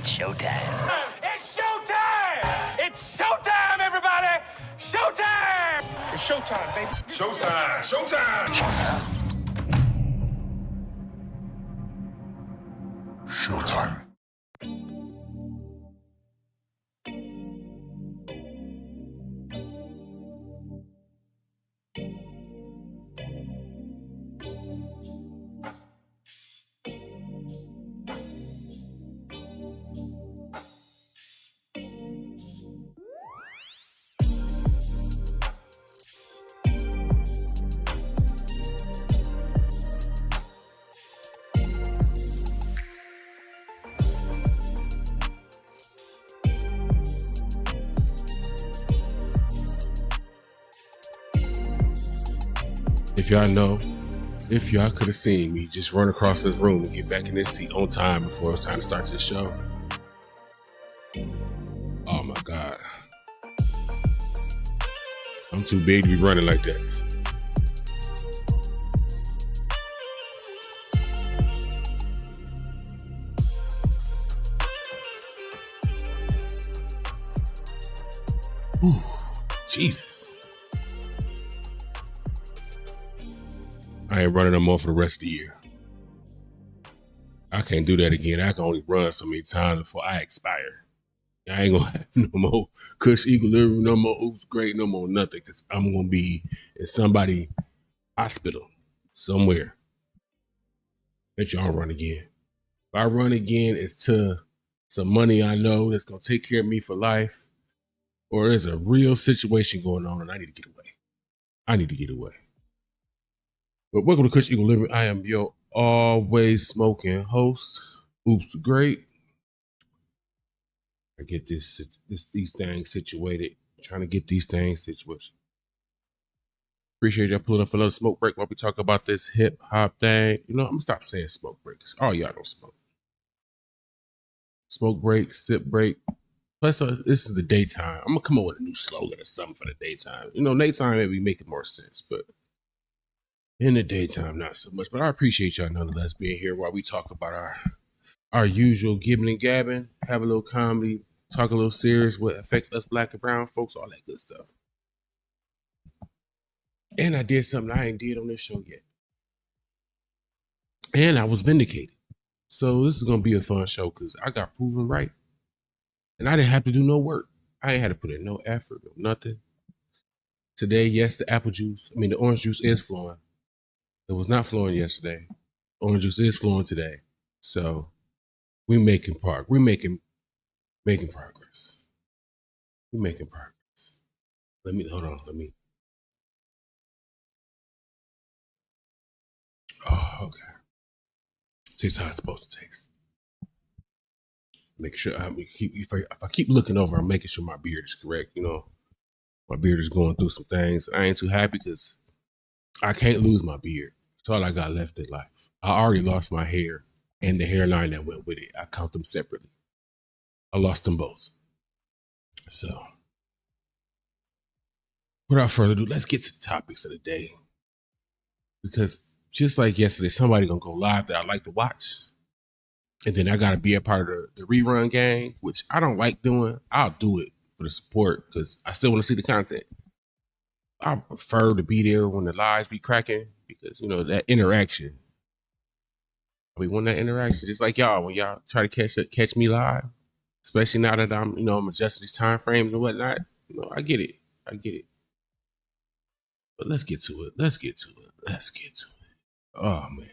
It's showtime. It's showtime! It's showtime, everybody! Showtime! It's showtime, baby. Showtime! Showtime! Showtime. If y'all could have seen me just run across this room and get back in this seat on time before it was time to start this show. Oh my God. I'm too big to be running like that. Ooh, Jesus. I ain't running no more for the rest of the year. I can't do that again. I can only run so many times before I expire. I ain't gonna have no more Kush Equilibrium, no more Oops Great, no more nothing, because I'm gonna be in somebody's hospital somewhere. Bet y'all run again. If I run again, it's to some money I know that's gonna take care of me for life, or there's a real situation going on and I need to get away. I need to get away. But welcome to Kush Equilibrium. I am your always smoking host, Oops the Great. I get these things situated. Trying to get these things situated. Appreciate y'all pulling up for another smoke break while we talk about this hip hop thing. You know, I'm gonna stop saying smoke break because all y'all don't smoke. Smoke break, sip break. Plus, this is the daytime. I'm gonna come up with a new slogan or something for the daytime. You know, nighttime maybe make it more sense, but in the daytime, not so much. But I appreciate y'all nonetheless being here while we talk about our usual gibbing and gabbing, have a little comedy, talk a little serious, what affects us black and brown folks, all that good stuff. And I did something I ain't did on this show yet. And I was vindicated. So this is going to be a fun show because I got proven right. And I didn't have to do no work. I ain't had to put in no effort, no nothing. Today, yes, the orange juice is flowing. It was not flowing yesterday. Orange juice is flowing today. So we're making progress. We're making progress. We're making progress. Hold on. Oh, okay. Tastes how it's supposed to taste. Make sure if I keep looking over, I'm making sure my beard is correct. You know, my beard is going through some things. I ain't too happy because I can't lose my beard. It's all I got left in life. I already lost my hair and the hairline that went with it. I count them separately. I lost them both. So, without further ado, let's get to the topics of the day. Because just like yesterday, somebody gonna go live that I like to watch. And then I gotta be a part of the rerun gang, which I don't like doing. I'll do it for the support because I still want to see the content. I prefer to be there when the lives be cracking because, you know, that interaction. We want that interaction just like y'all when y'all try to catch me live, especially now that I'm adjusting these time frames and whatnot. You know, I get it. But let's get to it. Oh man,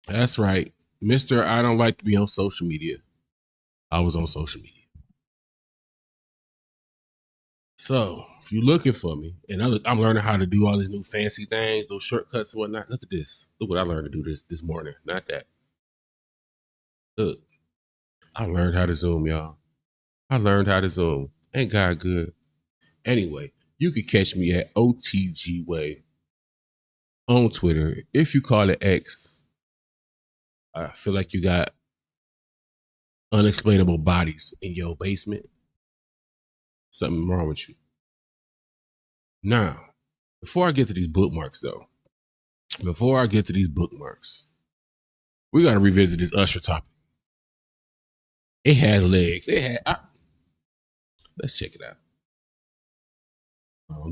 that's right, Mr. I don't like to be on social media. I was on social media. So if you're looking for me, and I'm learning how to do all these new fancy things, those shortcuts and whatnot. Look at this. Look what I learned to do this morning. Not that. Look, I learned how to Zoom, y'all. Ain't God good? Anyway, you can catch me at OTGWay on Twitter. If you call it X, I feel like you got unexplainable bodies in your basement. Something wrong with you. Now, before I get to these bookmarks, we got to revisit this Usher topic. It has legs. Let's check it out.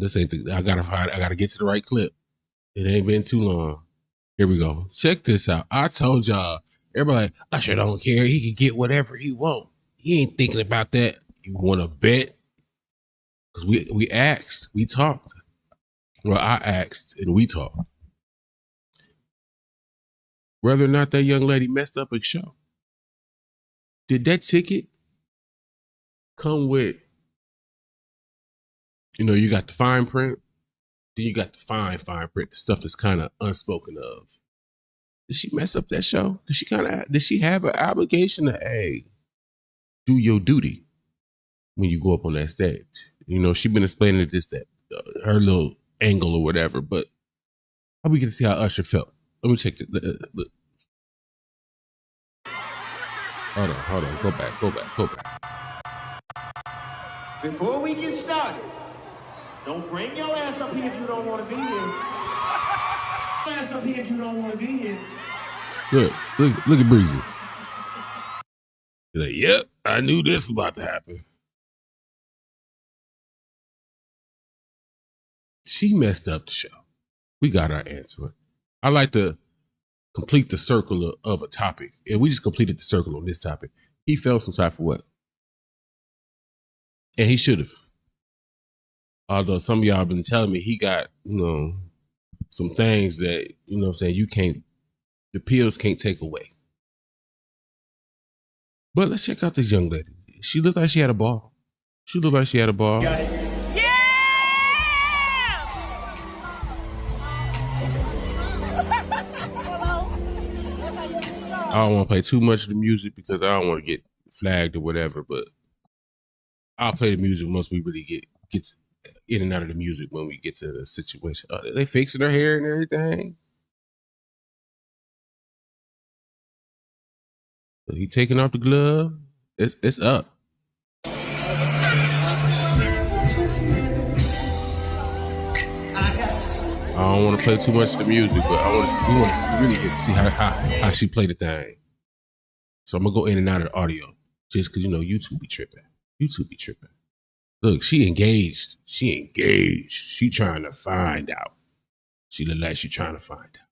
This ain't I gotta get to the right clip. It ain't been too long. Here we go. Check this out. I told y'all, everybody like, Usher don't care. He can get whatever he want. He ain't thinking about that. You want to bet? Because we asked, we talked. Well, I asked and we talked. Whether or not that young lady messed up a show. Did that ticket come with, you got the fine print, then you got the fine print, the stuff that's kind of unspoken of. Did she mess up that show? Did she have an obligation to, hey, do your duty when you go up on that stage? She been explaining that her little angle or whatever, but how we get to see how Usher felt? Let me check it. Look. Hold on. Go back. Before we get started, don't bring your ass up here if you don't want to be here. Ass up here if you don't want to be here. Look at Breezy. He's like, yep, I knew this was about to happen. She messed up the show. We got our answer. I like to complete the circle of a topic. And we just completed the circle on this topic. He felt some type of way. And he should have. Although some of y'all have been telling me he got, some things that, the pills can't take away. But let's check out this young lady. She looked like she had a ball. Yeah! I don't want to play too much of the music because I don't want to get flagged or whatever, but I'll play the music once we really get in and out of the music when we get to the situation. They fixing her hair and everything. He taking off the glove. It's up. I don't want to play too much of the music, but we want to really get to see how she played the thing. So I'm gonna go in and out of the audio just because YouTube be tripping. Look, she engaged. She trying to find out. She look like she trying to find out.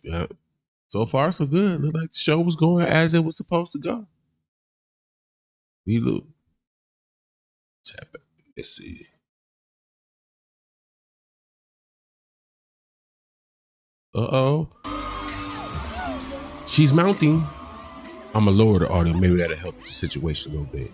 Yeah. So far, so good. Look like the show was going as it was supposed to go. Let's see. Uh-oh. She's mounting. I'm going to lower the audio. Maybe that'll help the situation a little bit.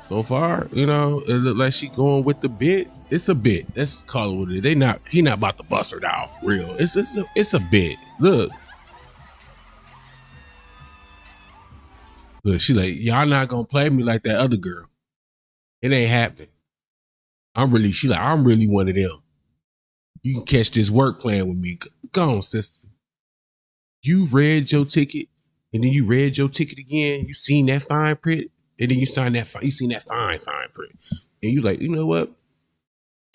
So far, it look like she going with the bit. It's a bit. Let's call it what it is. He not about to bust her down for real. It's a bit. Look, she like, y'all not gonna play me like that other girl. It ain't happening. I'm really one of them. You can catch this work playing with me. Go on, sister. You read your ticket, and then you read your ticket again. You seen that fine print, and then you seen that fine print. And you like, you know what?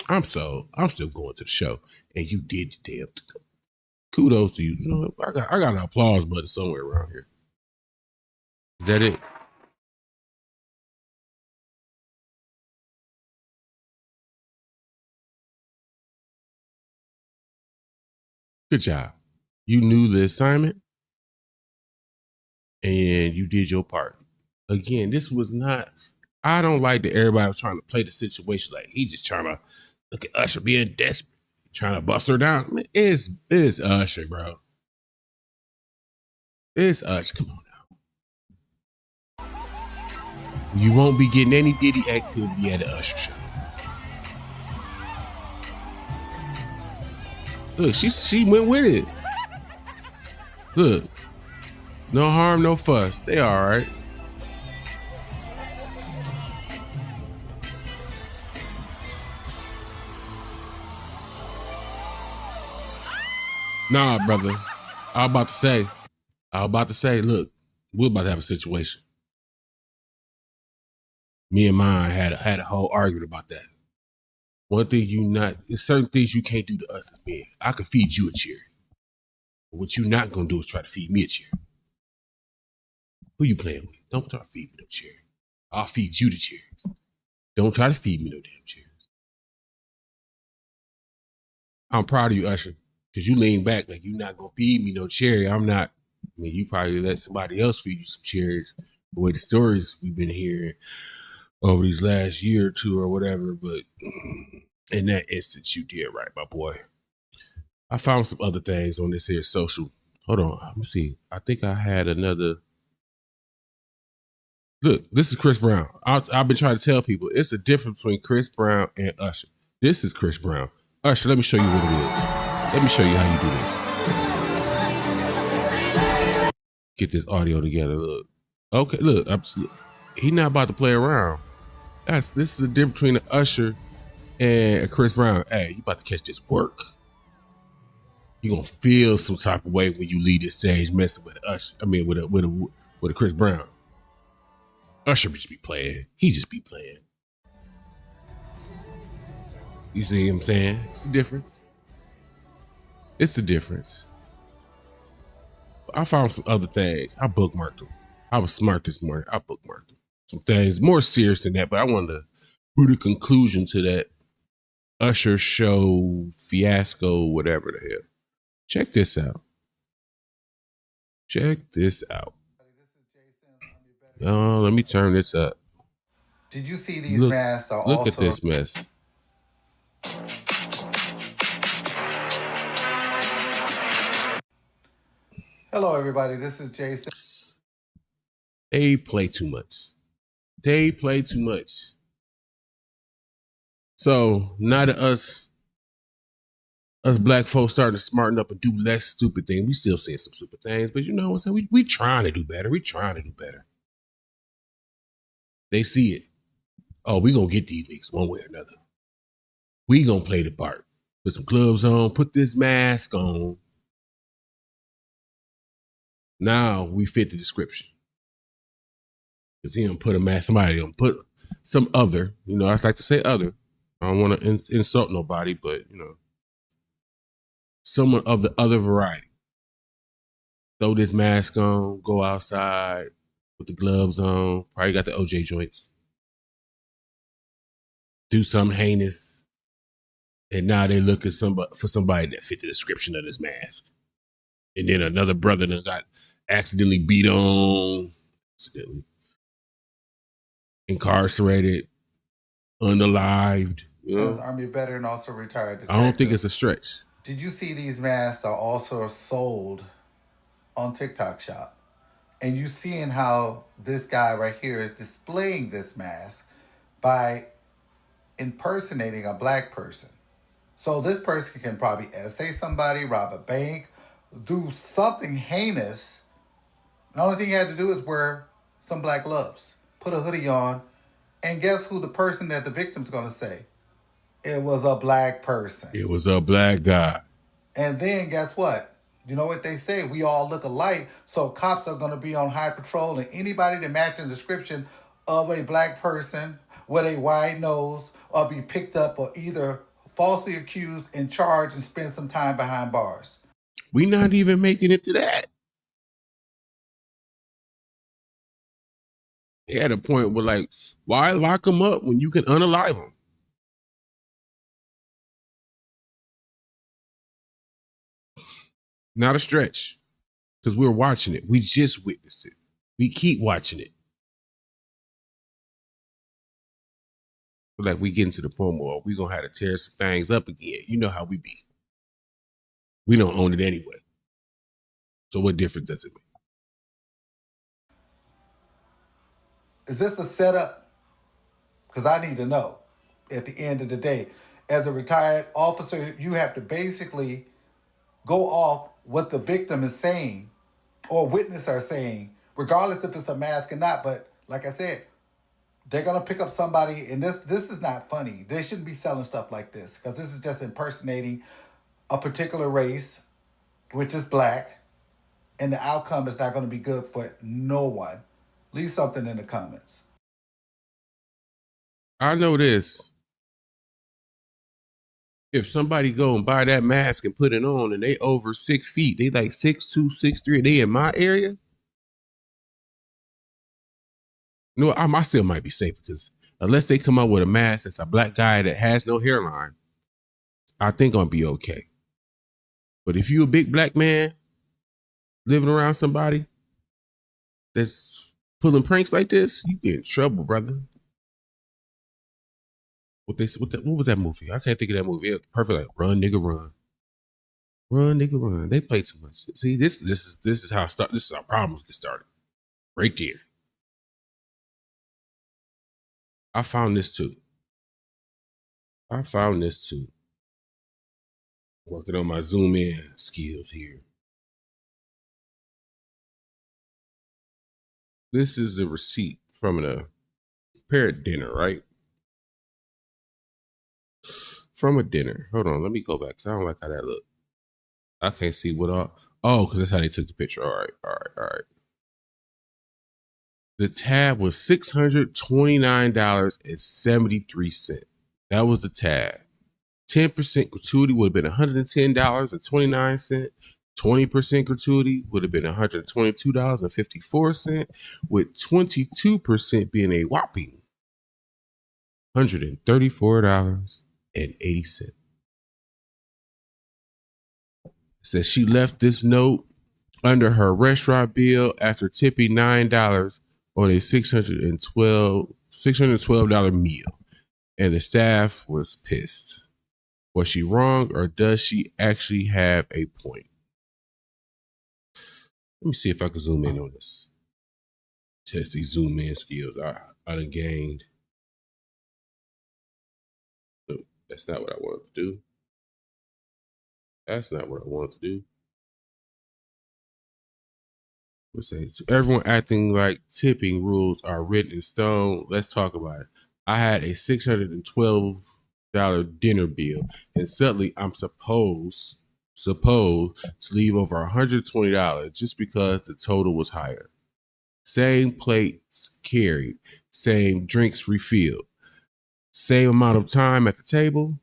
I'm still going to the show. And you did the damn thing. Kudos to you. I got an applause button somewhere around here. Is that it? Good job. You knew the assignment and you did your part. Again, this was not, I don't like that everybody was trying to play the situation like he just trying to look at Usher being desperate, trying to bust her down. It's Usher, bro. It's Usher. Come on now. You won't be getting any Diddy activity at the Usher show. Look, she went with it. Look, no harm, no fuss. They all right. Nah, brother. I was about to say, look, we're about to have a situation. Me and mine had a whole argument about that. One thing there's certain things you can't do to us as men. I could feed you a cherry. But what you're not gonna do is try to feed me a cherry. Who you playing with? Don't try to feed me no cherry. I'll feed you the cherries. Don't try to feed me no damn cherries. I'm proud of you, Usher, because you lean back like you're not gonna feed me no cherry. I'm not. I mean, you probably let somebody else feed you some cherries. The way the stories we've been hearing over these last year or two or whatever, but in that instance, you did right, my boy. I found some other things on this here social. Hold on, let me see. I think I had another. Look, this is Chris Brown. I've been trying to tell people it's a difference between Chris Brown and Usher. This is Chris Brown. Usher, let me show you what it is. Let me show you how you do this. Get this audio together. Look. Okay, look. He's not about to play around. This is the difference between an Usher and a Chris Brown. Hey, you about to catch this work. You're gonna feel some type of way when you leave this stage messing with Usher. I mean with a Chris Brown. Usher just be playing. He just be playing. You see what I'm saying? It's the difference. It's the difference. I found some other things. I bookmarked them. I was smart this morning. I bookmarked them. Some things more serious than that, but I wanted to put a conclusion to that Usher show fiasco, whatever the hell. Check this out. Check this out. Oh, let me turn this up. Did you see these masks are look also... at this mess. Hello, everybody. This is Jason. They play too much. They play too much. So now that us black folks starting to smarten up and do less stupid things, we still seeing some stupid things, but you know what I'm saying? We trying to do better. We trying to do better. They see it. Oh, we gonna get these niggas one way or another. We gonna play the part. Put some gloves on, put this mask on. Now we fit the description. Because he done put a mask, somebody done put some other, you know, I like to say other. I don't want to insult nobody, but, you know, someone of the other variety. Throw this mask on, go outside, put the gloves on, probably got the OJ joints. Do something heinous. And now they looking for somebody that fit the description of this mask. And then another brother that got accidentally beat on, accidentally incarcerated, unalived. You know? Army veteran, also retired detective. I don't think it's a stretch. Did you see these masks are also sold on TikTok Shop? And you seeing how this guy right here is displaying this mask by impersonating a black person. So this person can probably essay somebody, rob a bank, do something heinous. The only thing he had to do is wear some black gloves, put a hoodie on, and guess who the person that the victim's going to say? It was a black person. It was a black guy. And then guess what? You know what they say? We all look alike, so cops are going to be on high patrol, and anybody that matches the description of a black person with a wide nose or be picked up or either falsely accused and charged and spend some time behind bars. We not even making it to that. They had a point where, like, why lock them up when you can unalive them? Not a stretch, because we're watching it. We just witnessed it. We keep watching it. But like we get into the point where we're going to have to tear some things up again. You know how we be. We don't own it anyway. So what difference does it make? Is this a setup? Because I need to know at the end of the day. As a retired officer, you have to basically go off what the victim is saying or witness are saying, regardless if it's a mask or not. But like I said, they're going to pick up somebody, and this is not funny. They shouldn't be selling stuff like this because this is just impersonating a particular race, which is black, and the outcome is not going to be good for no one. Leave something in the comments. I know this. If somebody go and buy that mask and put it on and they over 6 feet, they like 6'2", 6'3", they in my area. No, I still might be safe because unless they come out with a mask that's a black guy that has no hairline, I think I'll be okay. But if you a big black man living around somebody that's pulling pranks like this, you get in trouble, brother. What was that movie? I can't think of that movie. It was perfect. Like Run, Nigga, Run. Run, nigga, run. They play too much. See, this is how this is how problems get started. Right there. I found this too. Working on my zoom in skills here. This is the receipt from a parent dinner, right? From a dinner. Hold on, let me go back because I don't like how that looked. I can't see what all. Oh, because that's how they took the picture. All right. The tab was $629.73. That was the tab. 10% gratuity would have been $110.29. 20% gratuity would have been $122.54, with 22% being a whopping $134.80. It says she left this note under her bill after tipping $9 on a $612 meal, and the staff was pissed. Was she wrong, or does she actually have a point? Let me see if I can zoom in on this. Test these zoom in skills I done gained. No, that's not what I wanted to do. That's not what I wanted to do. Let's say, so everyone acting like tipping rules are written in stone. Let's talk about it. I had a $612 dinner bill, and suddenly I'm supposed to leave over $120 just because the total was higher. Same plates carried, same drinks refilled, same amount of time at the table,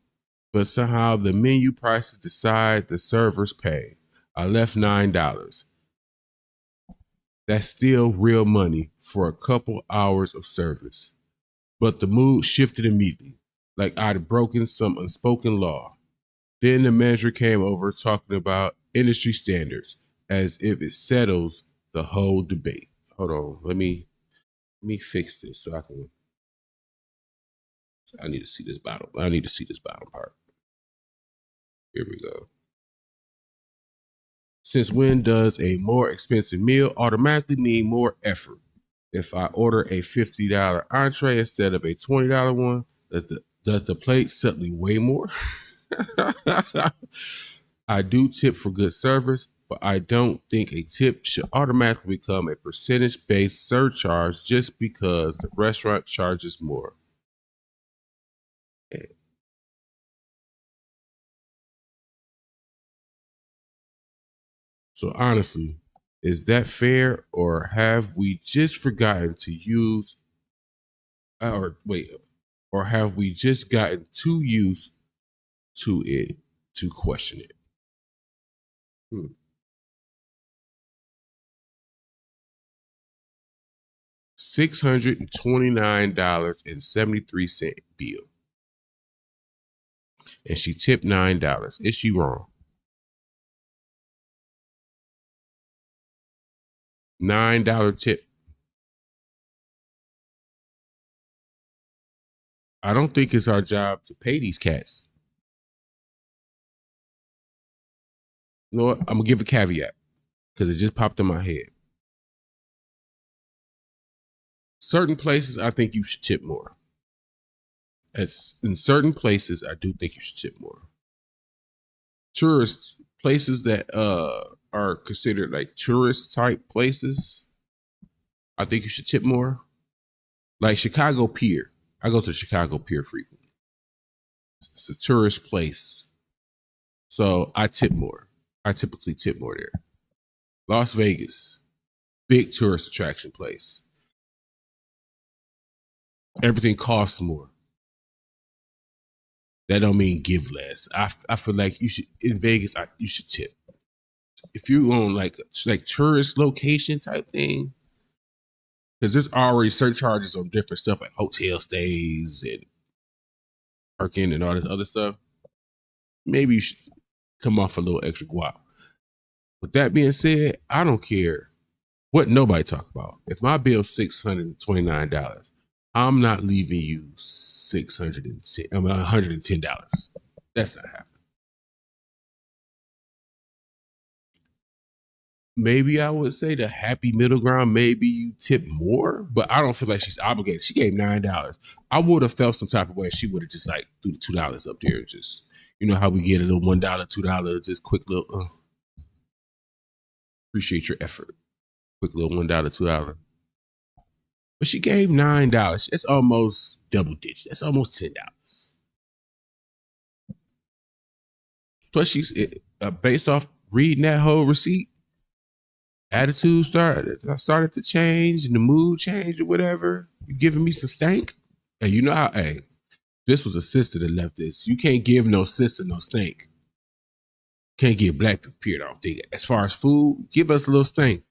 but somehow the menu prices decide the servers pay. I left $9. That's still real money for a couple hours of service. But the mood shifted immediately, like I'd broken some unspoken law. Then the manager came over talking about industry standards as if it settles the whole debate. Hold on, let me fix this so I can. I need to see this bottom. I need to see this bottom part. Here we go. Since when does a more expensive meal automatically mean more effort? If I order a $50 entree instead of a $20 one, does the plate suddenly weigh more? I do tip for good service, but I don't think a tip should automatically become a percentage-based surcharge just because the restaurant charges more. Okay. So honestly, is that fair, or have we just forgotten to use, or have we just gotten too used to it to question it? $629.73 bill. And she tipped $9. Is she wrong? $9 tip. I don't think it's our job to pay these cats. You know what? I'm gonna give a caveat because it just popped in my head. Certain places, I think you should tip more. In certain places, I do think you should tip more. Tourist places that are considered like tourist type places, I think you should tip more. Like Chicago Pier. I go to Chicago Pier frequently. It's a tourist place. So I tip more. I typically tip more there. Las Vegas, big tourist attraction place. Everything costs more. That don't mean give less. I feel like you should in Vegas. You should tip. If you on like tourist location type thing, because there's already surcharges on different stuff like hotel stays and parking and all this other stuff. Maybe you should come off a little extra guap. With that being said, I don't care what nobody talk about. If my bill's $629, I'm not leaving you $110. That's not happening. Maybe I would say the happy middle ground, maybe you tip more, but I don't feel like she's obligated. She gave $9. I would have felt some type of way if she would have just like threw the $2 up there and just, you know how we get a little $1, $2, just quick little, appreciate your effort. Quick little $1, $2. But she gave $9. That's almost double digit. That's almost $10. Plus, she's based off reading that whole receipt. Attitude started to change and the mood changed or whatever. You giving me some stank? Hey, you know how, hey, this was a sister that left this. You can't give no sister no stank. Can't give black people, period, I don't think. As far as food, give us a little stank.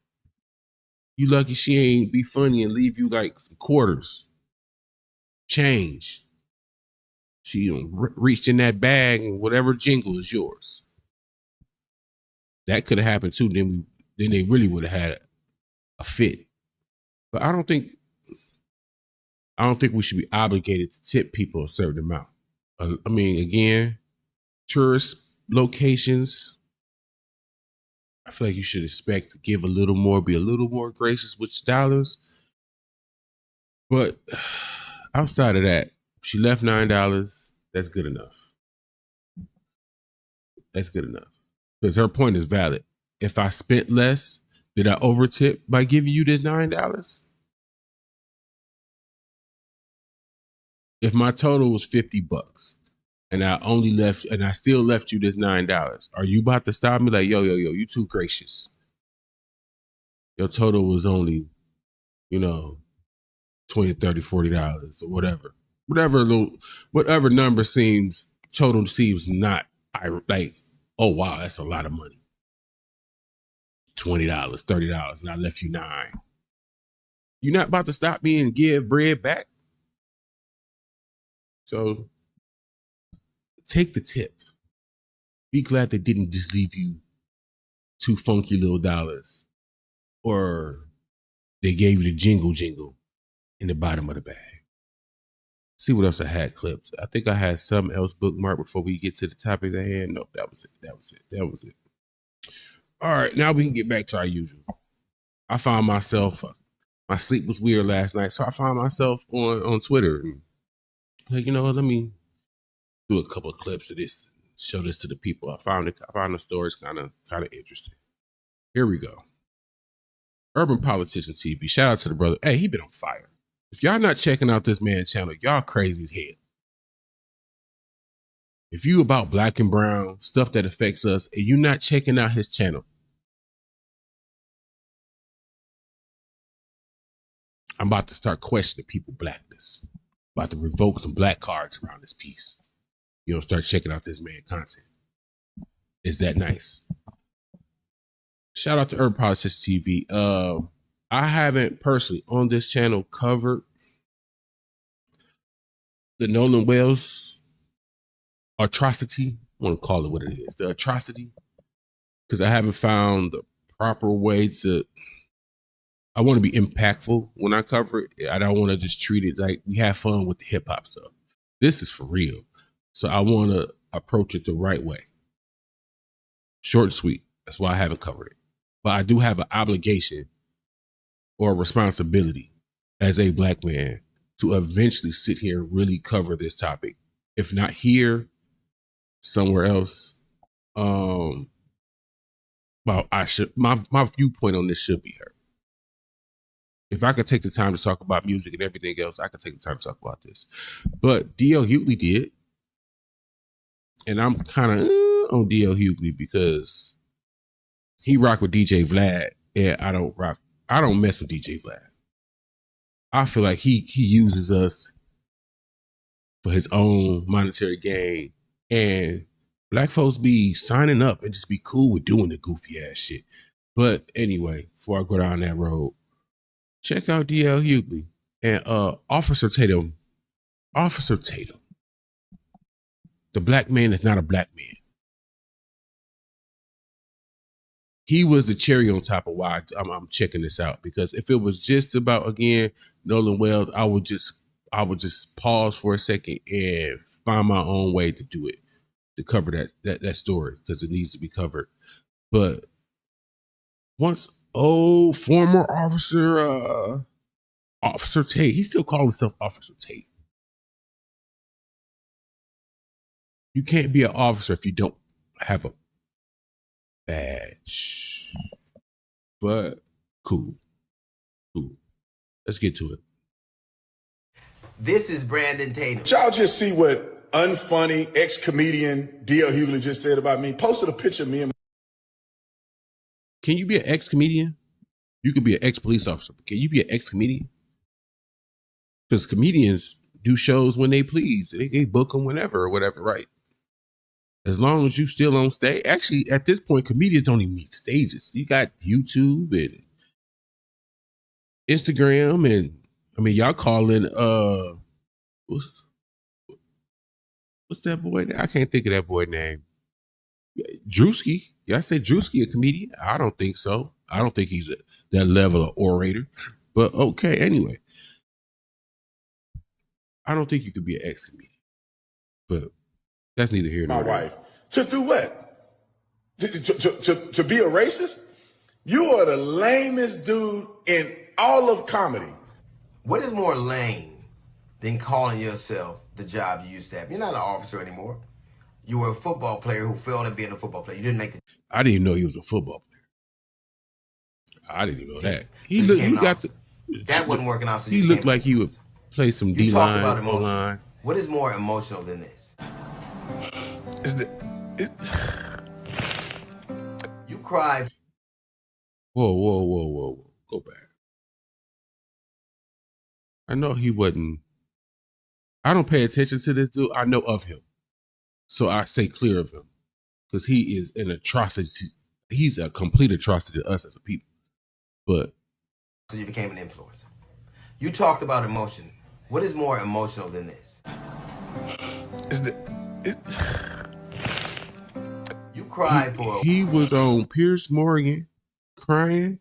You lucky she ain't be funny and leave you like some quarters. Change. She reached in that bag and whatever jingle is yours. That could have happened too. Then they really would have had a fit. But I don't think we should be obligated to tip people a certain amount. I mean, again, tourist locations, I feel like you should expect to give a little more, be a little more gracious with your dollars. But outside of that, she left $9. That's good enough. That's good enough. Because her point is valid. If I spent less, did I overtip by giving you this $9? If my total was $50 and I still left you this $9, are you about to stop me like, yo, you too gracious? Your total was only, $20, $30, $40 or whatever. Whatever number total seems not, like, oh wow, that's a lot of money. $20, $30, and I left you $9. You're not about to stop me and give bread back. So take the tip. Be glad they didn't just leave you two funky little dollars, or they gave you the jingle in the bottom of the bag. See what else I had clipped. I think I had something else bookmarked before we get to the topic at hand. Nope, that was it. All right, now we can get back to our usual. I found myself, my sleep was weird last night, so I found myself on Twitter. And like, let me do a couple of clips of this, show this to the people. I found the stories kind of interesting. Here we go. Urban Politician TV. Shout out to the brother. Hey, he been on fire. If y'all not checking out this man's channel, y'all crazy as hell. If you about black and brown, stuff that affects us, and you not checking out his channel, I'm about to start questioning people's blackness. About to revoke some black cards around this piece. You don't start checking out this man's content. It's that nice. Shout out to Urban Politician TV. I haven't personally on this channel covered the Nolan Wells atrocity. I want to call it what it is, the atrocity, because I haven't found the proper way to. I want to be impactful when I cover it. I don't want to just treat it like we have fun with the hip hop stuff. This is for real. So I want to approach it the right way. Short and sweet. That's why I haven't covered it. But I do have an obligation or a responsibility as a black man to eventually sit here and really cover this topic. If not here, somewhere else. Well, I should. My viewpoint on this should be heard. If I could take the time to talk about music and everything else, I could take the time to talk about this. But D.L. Hughley did. And I'm kind of on D.L. Hughley because he rock with DJ Vlad, and I don't mess with DJ Vlad. I feel like he uses us for his own monetary gain. And black folks be signing up and just be cool with doing the goofy ass shit. But anyway, before I go down that road, check out DL Hughley and Officer Tatum. Officer Tatum. The black man is not a black man. He was the cherry on top of why I'm checking this out, because if it was just about, again, Nolan Wells, I would just pause for a second and find my own way to do it, to cover that story, because it needs to be covered. But once former Officer Tate, he still calls himself Officer Tate. You can't be an officer if you don't have a badge. But cool. Let's get to it. This is Brandon Tatum. Y'all just see what unfunny ex-comedian D.L. Hughley just said about me. Posted a picture of me and Can you be an ex-comedian? You could be an ex-police officer. Can you be an ex-comedian? Because comedians do shows when they please. They book them whenever or whatever, right? As long as you still on stage. Actually, at this point, comedians don't even need stages. You got YouTube and Instagram, and I mean, y'all calling what's that boy name? I can't think of that boy name. Drewski. Y'all say Drewski a comedian? I don't think so. I don't think he's that level of orator. But okay, anyway. I don't think you could be an ex-comedian. But that's neither here nor my there. wife. To do what? To be a racist? You are the lamest dude in all of comedy. What is more lame than calling yourself the job you used to have? You're not an officer anymore. You were a football player who failed at being a football player. You didn't make the... I didn't even know he was a football player. I didn't even know that. He So you got became an officer. That wasn't working out, so he you looked became like he would play some You talked D-line, about emotion. O-line. What is more emotional than this? You cried. Whoa. Go back. I know he wasn't. I don't pay attention to this dude. I know of him. So I stay clear of him. Because he is an atrocity. He's a complete atrocity to us as a people. But So you became an influencer. You talked about emotion. What is more emotional than this? You cried for... he was on Piers Morgan crying.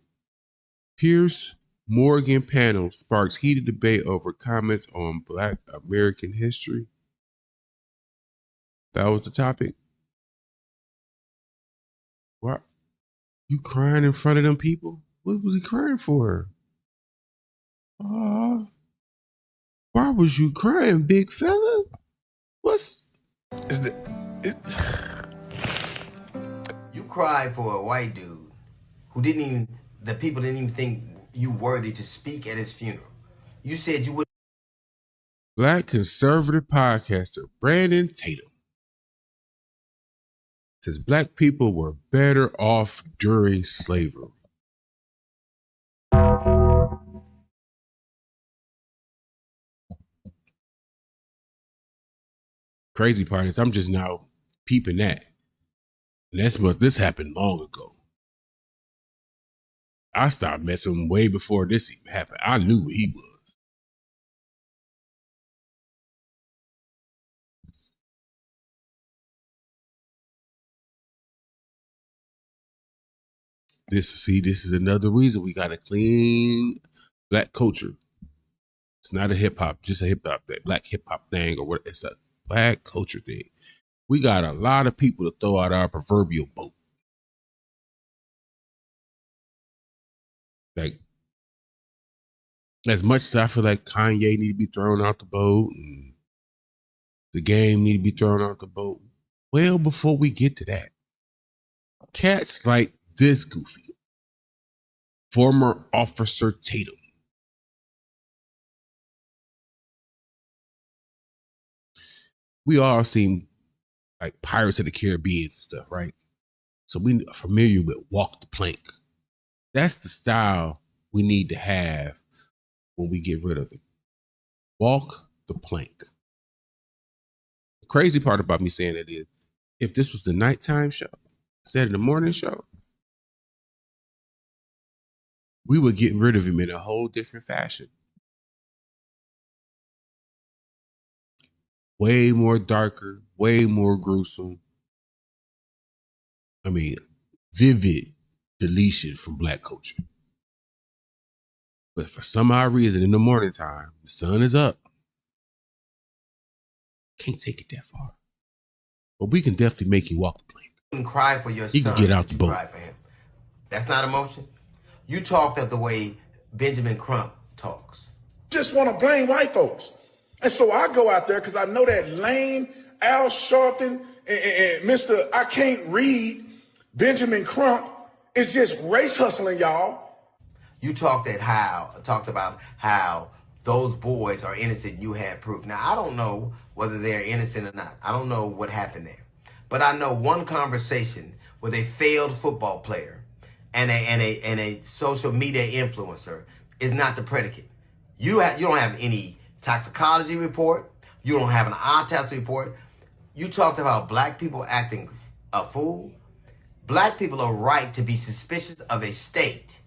Piers Morgan panel sparks heated debate over comments on Black American history. That was the topic. Why? You crying in front of them people? What was he crying for? Why was you crying, big fella? You cried for a white dude who didn't even... The people didn't even think you worthy to speak at his funeral. You said you would... Black conservative podcaster Brandon Tatum says black people were better off during slavery. Crazy part is I'm just now peeping that. And this happened long ago. I stopped messing way before this even happened. I knew who he was. This is another reason we got to clean black culture. It's not a hip hop, just a hip hop, that black hip hop thing, or what? It's a black culture thing. We got a lot of people to throw out our proverbial boat. Like, as much as I feel like Kanye need to be thrown out the boat and the game need to be thrown out the boat, well, before we get to that, cats like this goofy, former Officer Tatum, we all seem like Pirates of the Caribbean and stuff, right? So we are familiar with walk the plank. That's the style we need to have when we get rid of it. Walk the plank. Crazy part about me saying that is, if this was the nighttime show instead of the morning show, we would get rid of him in a whole different fashion. Way more darker, way more gruesome. I mean, vivid deletion from black culture. But for some odd reason, in the morning time, the sun is up. Can't take it that far. But we can definitely make you walk the plank. You can cry for your He son. can get out the boat. Cry for him. That's not emotion. You talked of the way Benjamin Crump talks. Just want to blame white folks. And so I go out there because I know that lame Al Sharpton and Mr. I can't read Benjamin Crump is just race hustling, y'all. You talked about how those boys are innocent. You had proof. Now, I don't know whether they're innocent or not. I don't know what happened there. But I know one conversation with a failed football player and a social media influencer is not the predicate. You don't have any toxicology report. You don't have an autopsy report. You talked about black people acting a fool. Black people are right to be suspicious of a state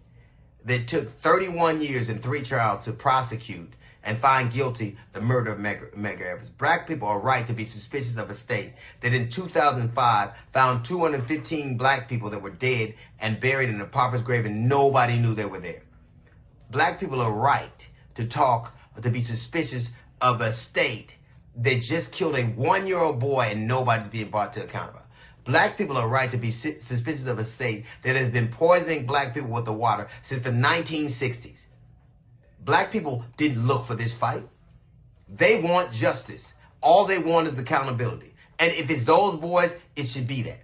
that took 31 years and 3 trials to prosecute and find guilty the murder of Medgar Evers. Black people are right to be suspicious of a state that in 2005 found 215 black people that were dead and buried in a pauper's grave and nobody knew they were there. Black people are right to be suspicious of a state that just killed a 1-year-old boy and nobody's being brought to account about. Black people are right to be suspicious of a state that has been poisoning black people with the water since the 1960s. Black people didn't look for this fight. They want justice. All they want is accountability. And if it's those boys, it should be that.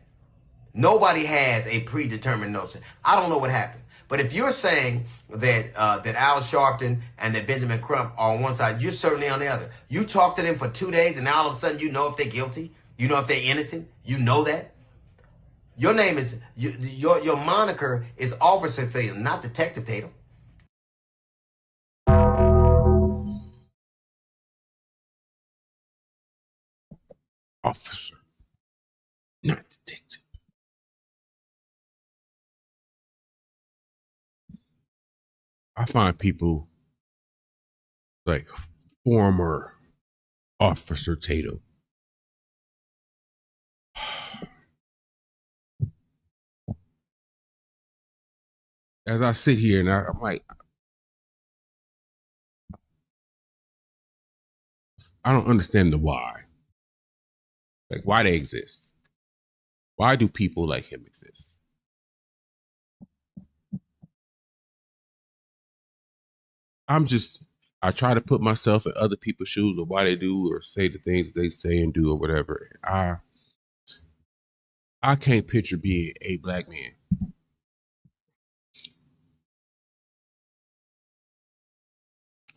Nobody has a predetermined notion. I don't know what happened. But if you're saying that Al Sharpton and that Benjamin Crump are on one side, you're certainly on the other. You talk to them for 2 days and now all of a sudden you know if they're guilty. You know if they're innocent. You know that. Your name is, your moniker is Officer Tatum, not Detective Tatum. Officer, not detective. I find people like former Officer Tatum. As I sit here and I'm like, I don't understand the why. Like, why they exist. Why do people like him exist? I try to put myself in other people's shoes of why they do or say the things they say and do or whatever. I can't picture being a black man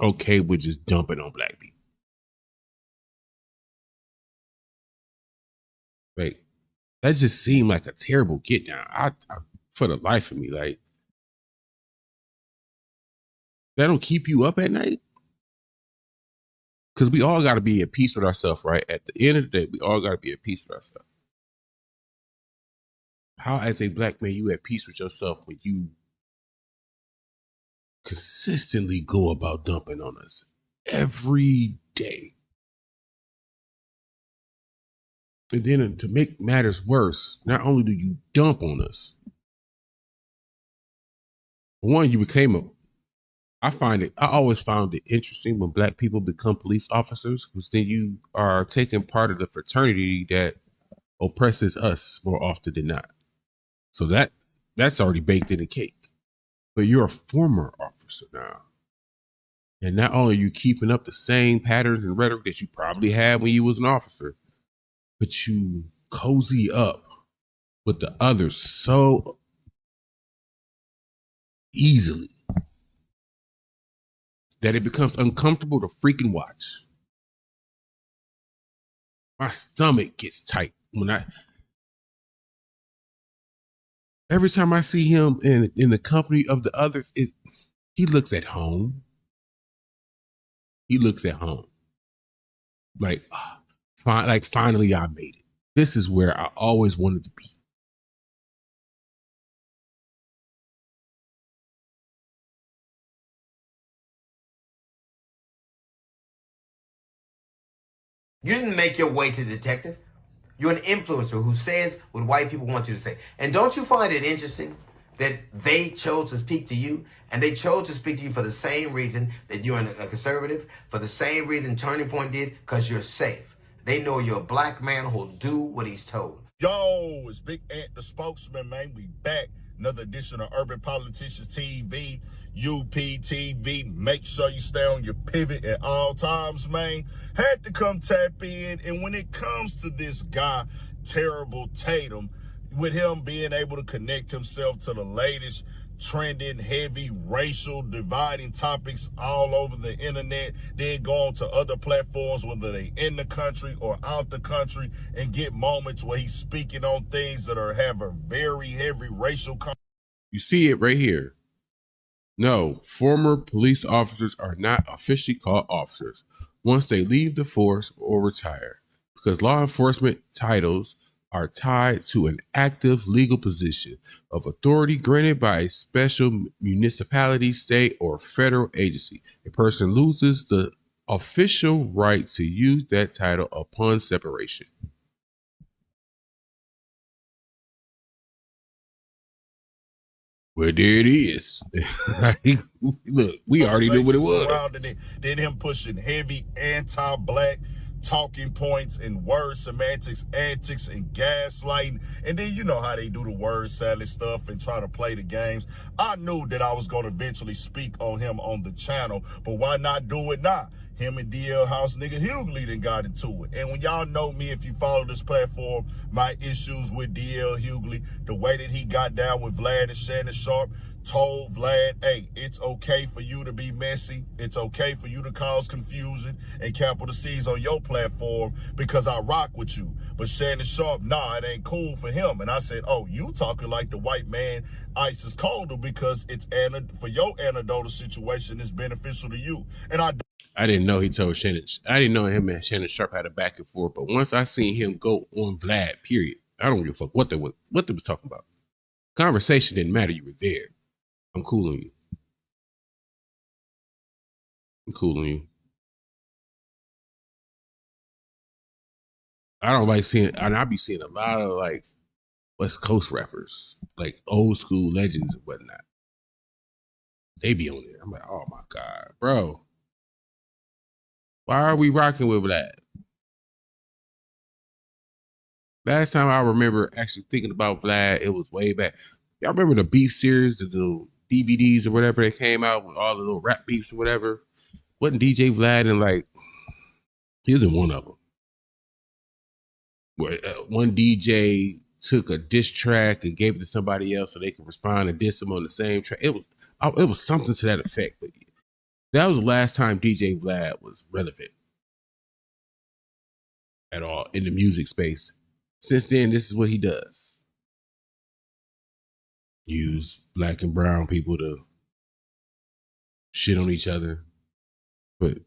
okay with just dumping on black people. Like, that just seemed like a terrible get down. I for the life of me, like, that don't keep you up at night? Because we all got to be at peace with ourselves, right? At the end of the day, we all got to be at peace with ourselves. How, as a black man, you at peace with yourself when you consistently go about dumping on us every day? And then to make matters worse, not only do you dump on us, one, you became I always found it interesting when black people become police officers, because then you are taking part of the fraternity that oppresses us more often than not. So that's already baked in the cake. But you're a former officer now. And not only are you keeping up the same patterns and rhetoric that you probably had when you was an officer, but you cozy up with the others so easily that it becomes uncomfortable to freaking watch. My stomach gets tight every time I see him in the company of the others. He looks at home. He looks at home. Like, finally I made it. This is where I always wanted to be. You didn't make your way to detective. You're an influencer who says what white people want you to say. And don't you find it interesting that they chose to speak to you, and they chose to speak to you for the same reason that you're a conservative, for the same reason Turning Point did, because you're safe. They know you're a black man who'll do what he's told. Yo, it's Big Ant, the spokesman, man. We back. Another edition of Urban Politicians TV, UPTV. Make sure you stay on your pivot at all times, man. Had to come tap in. And when it comes to this guy, Terrible Tatum, with him being able to connect himself to the latest trending, heavy, racial, dividing topics all over the internet, then go on to other platforms, whether they in the country or out the country, and get moments where he's speaking on things that have a very heavy racial. You see it right here. No, former police officers are not officially called officers once they leave the force or retire, because law enforcement titles are tied to an active legal position of authority granted by a special municipality, state, or federal agency. A person loses the official right to use that title upon separation. Well, there it is. Look, we already knew what it was. Then him pushing heavy anti-black talking points and word semantics, antics, and gaslighting. And then you know how they do the word salad stuff and try to play the games. I knew that I was going to eventually speak on him on the channel, but why not do it now? Him and DL House nigga Hughley done got into it. And when y'all know me, if you follow this platform, my issues with DL Hughley, the way that he got down with Vlad and Shannon Sharp, told Vlad, hey, it's okay for you to be messy. It's okay for you to cause confusion and capital C's on your platform because I rock with you. But Shannon Sharp, nah, it ain't cool for him. And I said, oh, you talking like the white man ice is colder because it's for your anecdotal situation is beneficial to you. And I didn't know he told Shannon. I didn't know him and Shannon Sharp had a back and forth. But once I seen him go on Vlad, period, I don't give a fuck what they was talking about. Conversation didn't matter. You were there. I'm cool on you. I'm cool on you. I don't like seeing, and I be seeing a lot of like West Coast rappers, like old school legends and whatnot. They be on there. I'm like, oh my God, bro. Why are we rocking with that? Last time I remember actually thinking about Vlad, it was way back. Y'all remember the beef series, the DVDs or whatever that came out with all the little rap beefs or whatever? Wasn't DJ Vlad and like, he was in one of them. Where one DJ took a diss track and gave it to somebody else so they could respond and diss them on the same track. It was something to that effect. But that was the last time DJ Vlad was relevant at all in the music space. Since then, this is what he does. Use black and brown people to shit on each other. But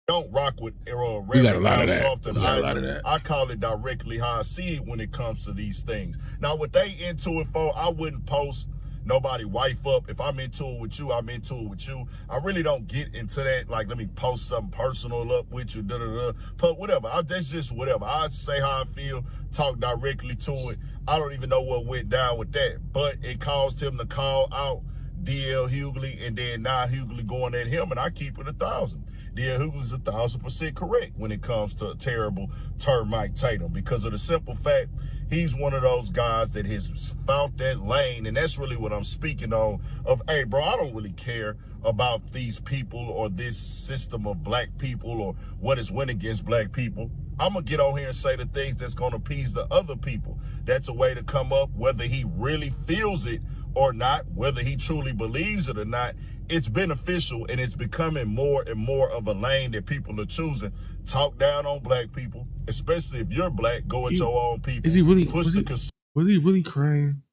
don't rock with we got a lot of that. I call it directly how I see it when it comes to these things. Now, what they into it for, I wouldn't post nobody wife up. If I'm into it with you, I'm into it with you. I really don't get into that. Like, let me post something personal up with you, But whatever. That's just whatever. I say how I feel, talk directly to it. I don't even know what went down with that. But it caused him to call out DL Hughley, and then now Hughley going at him, and I keep it 1,000. DL Hughley's 1,000% correct when it comes to a terrible termite Tatum, because of the simple fact he's one of those guys that has found that lane, and that's really what I'm speaking on. Of, hey, bro, I don't really care about these people or this system of black people or what is went against black people. I'm going to get on here and say the things that's going to appease the other people. That's a way to come up, whether he really feels it or not, whether he truly believes it or not. It's beneficial, and it's becoming more and more of a lane that people are choosing. Talk down on black people, especially if you're black. Go at your own people. Is he really? Was he really crying,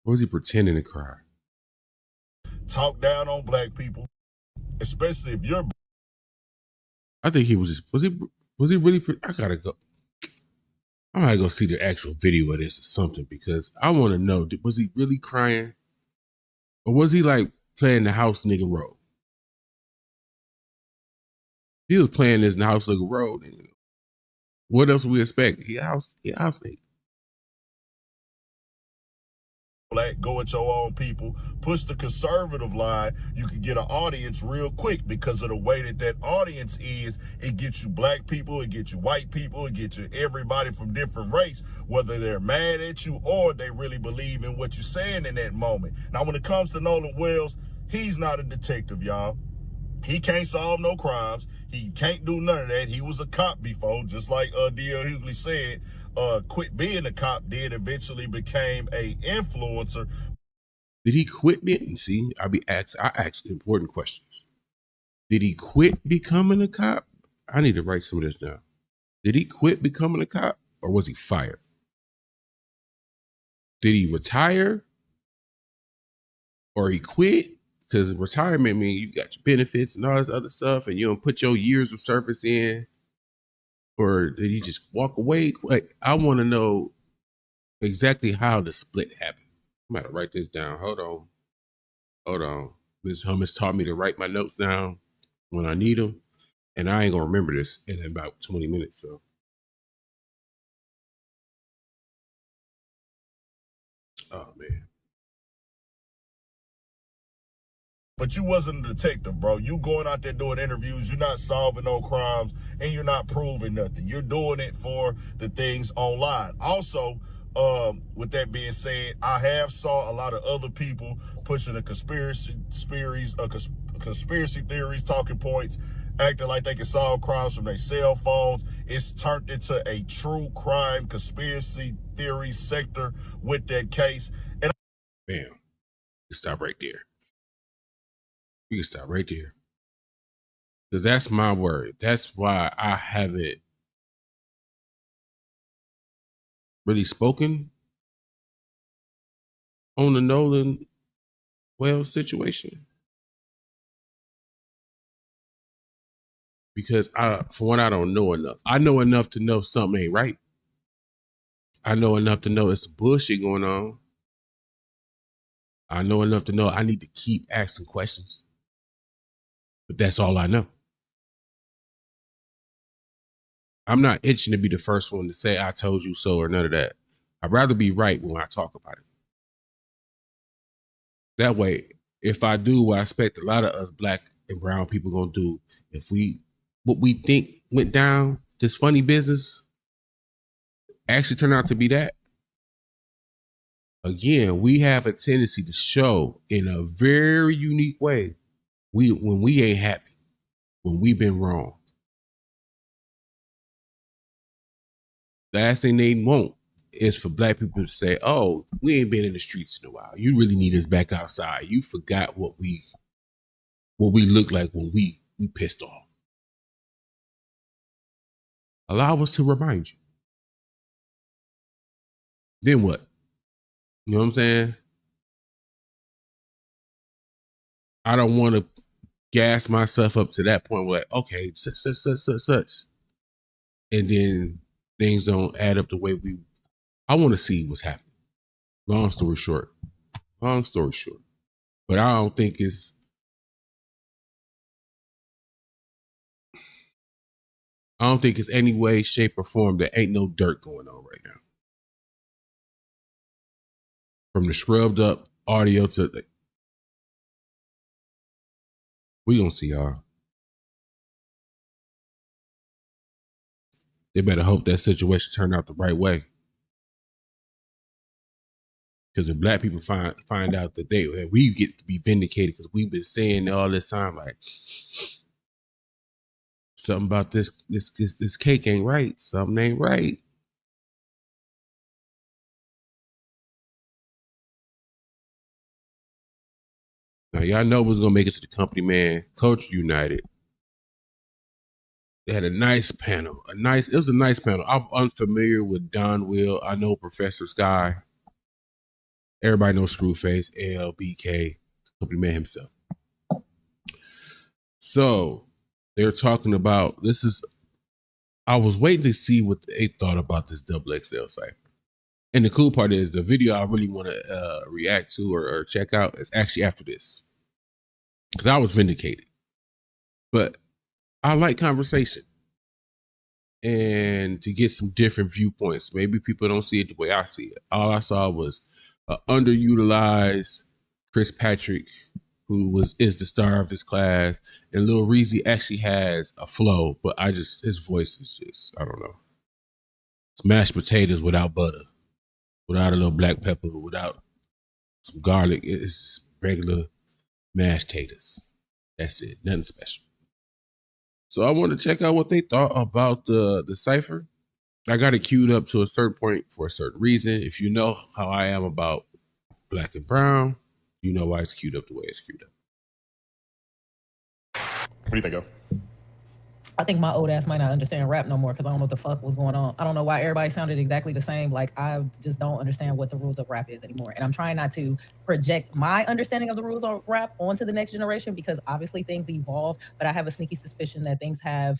or was he pretending to cry? Talk down on black people, especially if you're. I think he was just. Was he? Was he really? I gotta go. I gotta go see the actual video of this or something because I want to know: was he really crying, or was he like playing the house nigga role? He was playing this house nigga role. What else would we expect? He a house nigga. Black, go at your own people, push the conservative line, you can get an audience real quick because of the way that audience is. It gets you black people, it gets you white people, it gets you everybody from different race, whether they're mad at you or they really believe in what you're saying in that moment. Now, when it comes to Nolan Wells, he's not a detective, y'all. He can't solve no crimes. He can't do none of that. He was a cop before, just like D.L. Hughley said. Quit being a cop, then eventually became a influencer. Did he quit being? See, I ask important questions. Did he quit becoming a cop? I need to write some of this down. Did he quit becoming a cop, or was he fired? Did he retire, or he quit? Because retirement means you got your benefits and all this other stuff, and you don't put your years of service in. Or did he just walk away? Like, I want to know exactly how the split happened. I'm going to write this down. Hold on. Ms. Hummus taught me to write my notes down when I need them. And I ain't going to remember this in about 20 minutes. So, oh, man. But you wasn't a detective, bro. You going out there doing interviews. You're not solving no crimes, and you're not proving nothing. You're doing it for the things online. Also, with that being said, I have saw a lot of other people pushing the conspiracy theories, talking points, acting like they can solve crimes from their cell phones. It's turned into a true crime conspiracy theory sector with that case. And bam, stop right there. We can stop right there. Because that's my word. That's why I haven't really spoken on the Nolan Wells situation. Because for one, I don't know enough. I know enough to know something ain't right. I know enough to know it's some bullshit going on. I know enough to know I need to keep asking questions. But that's all I know. I'm not itching to be the first one to say I told you so or none of that. I'd rather be right when I talk about it. That way, if I do what I expect a lot of us black and brown people gonna do, what we think went down, this funny business, actually turned out to be that. Again, we have a tendency to show in a very unique way when we ain't happy, when we've been wrong. Last thing they want is for black people to say, oh, we ain't been in the streets in a while. You really need us back outside. You forgot what we looked like when we pissed off. Allow us to remind you. Then what? You know what I'm saying? I don't want to gas myself up to that point where, like, okay, such. And then things don't add up the way I want to see what's happening. Long story short. But I don't think it's any way, shape, or form that ain't no dirt going on right now. From the scrubbed up audio to we gonna see y'all. They better hope that situation turned out the right way. Because if black people find out that we get to be vindicated because we've been saying all this time, like something about this cake ain't right. Something ain't right. Now y'all know what's gonna make it to the company, man. Culture United. They had a nice panel. It was a nice panel. I'm unfamiliar with Don Will. I know Professor Sky. Everybody knows Screwface, LBK, company man himself. So they're talking about I was waiting to see what they thought about this XXL Cypher. And the cool part is the video I really want to react to or check out is actually after this. Because I was vindicated. But I like conversation. And to get some different viewpoints. Maybe people don't see it the way I see it. All I saw was an underutilized Chris Patrick, who is the star of this class. And Lil Reezy actually has a flow, but his voice is just, I don't know. It's mashed potatoes without butter, without a little black pepper, without some garlic. It's just regular mashed taters. That's it, nothing special. So I wanted to check out what they thought about the Cypher. I got it queued up to a certain point for a certain reason. If you know how I am about black and brown, you know why it's queued up the way it's queued up. What do you think, Go? I think my old ass might not understand rap no more because I don't know what the fuck was going on. I don't know why everybody sounded exactly the same. Like, I just don't understand what the rules of rap is anymore. And I'm trying not to project my understanding of the rules of rap onto the next generation because obviously things evolve, but I have a sneaky suspicion that things have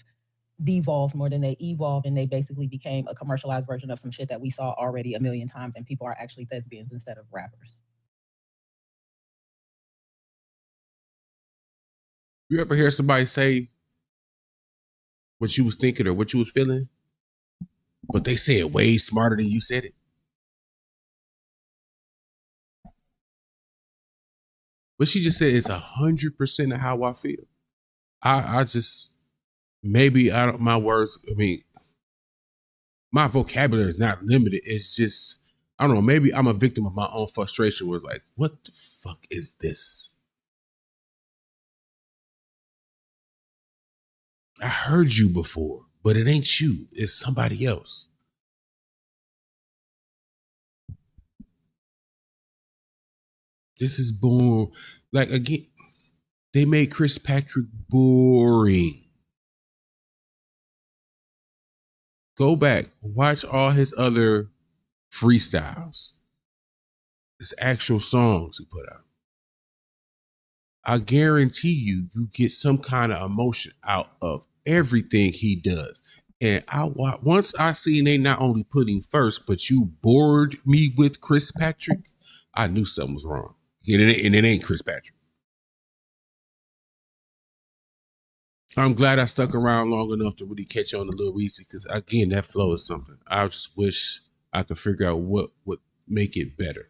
devolved more than they evolved, and they basically became a commercialized version of some shit that we saw already a million times, and people are actually thespians instead of rappers. You ever hear somebody say what you was thinking or what you was feeling, but they say it way smarter than you said it? What she just said is 100% of how I feel. I just, maybe I don't, my words, I mean, my vocabulary is not limited. It's just, I don't know, maybe I'm a victim of my own frustration where it's like, what the fuck is this? I heard you before, but it ain't you. It's somebody else. This is boring. Like, again, they made Chris Patrick boring. Go back, watch all his other freestyles. His actual songs he put out. I guarantee you get some kind of emotion out of everything he does. And once I seen they not only put him first, but you bored me with Chris Patrick, I knew something was wrong. And it ain't Chris Patrick. I'm glad I stuck around long enough to really catch on to Lil Reezy because, again, that flow is something. I just wish I could figure out what would make it better.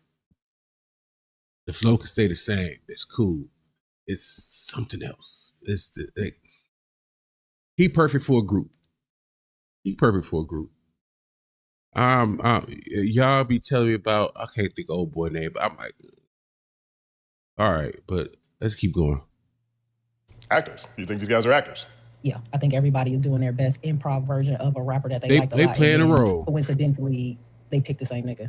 The flow can stay the same. It's cool. It's something else. He perfect for a group. He perfect for a group. Y'all be telling me about, I can't think of old boy name, but I'm like, all right, but let's keep going. Actors. You think these guys are actors? Yeah, I think everybody is doing their best improv version of a rapper that they like a lot. They playing a role. Coincidentally, they picked the same nigga.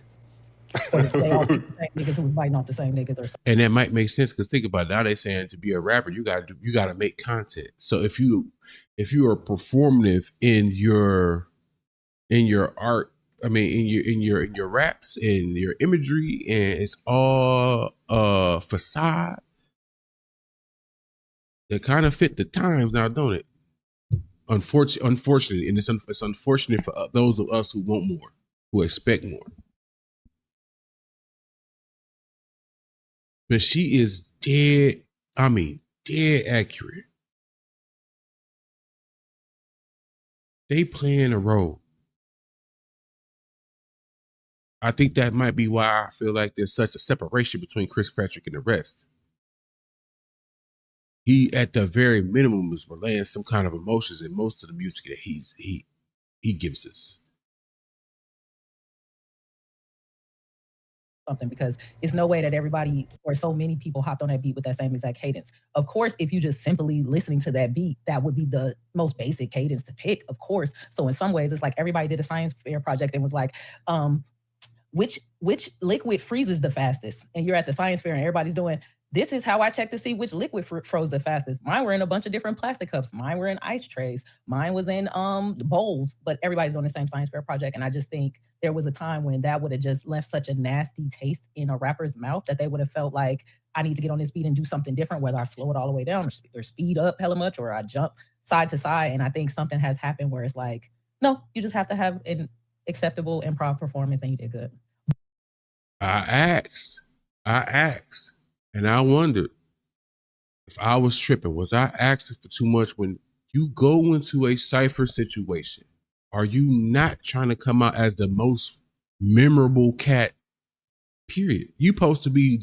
Or they all picked the same niggas who was biting off the same niggas or something. And that might make sense because think about it. Now they saying to be a rapper, you gotta make content. So if you are performative in your art, I mean in your raps and your imagery, and it's all facade, that kind of fit the times now, don't it? Unfortunately, and it's unfortunate for those of us who want more, who expect more. But she is dead accurate. They playing a role. I think that might be why I feel like there's such a separation between Chris Patrick and the rest. He, at the very minimum, is relaying some kind of emotions in most of the music that he gives us. Something, because it's no way that everybody or so many people hopped on that beat with that same exact cadence. Of course, if you just simply listening to that beat, that would be the most basic cadence to pick, of course. So in some ways, it's like everybody did a science fair project and was like, which liquid freezes the fastest? And you're at the science fair and everybody's doing, this is how I check to see which liquid froze the fastest. Mine were in a bunch of different plastic cups. Mine were in ice trays. Mine was in bowls, but everybody's doing the same science fair project. And I just think there was a time when that would have just left such a nasty taste in a rapper's mouth that they would have felt like, I need to get on this beat and do something different, whether I slow it all the way down or speed up hella much, or I jump side to side. And I think something has happened where it's like, No, you just have to have an acceptable improv performance, and you did good. I asked, and I wondered if I was tripping. Was I asking for too much? When you go into a Cypher situation, are you not trying to come out as the most memorable cat? Period. You supposed to be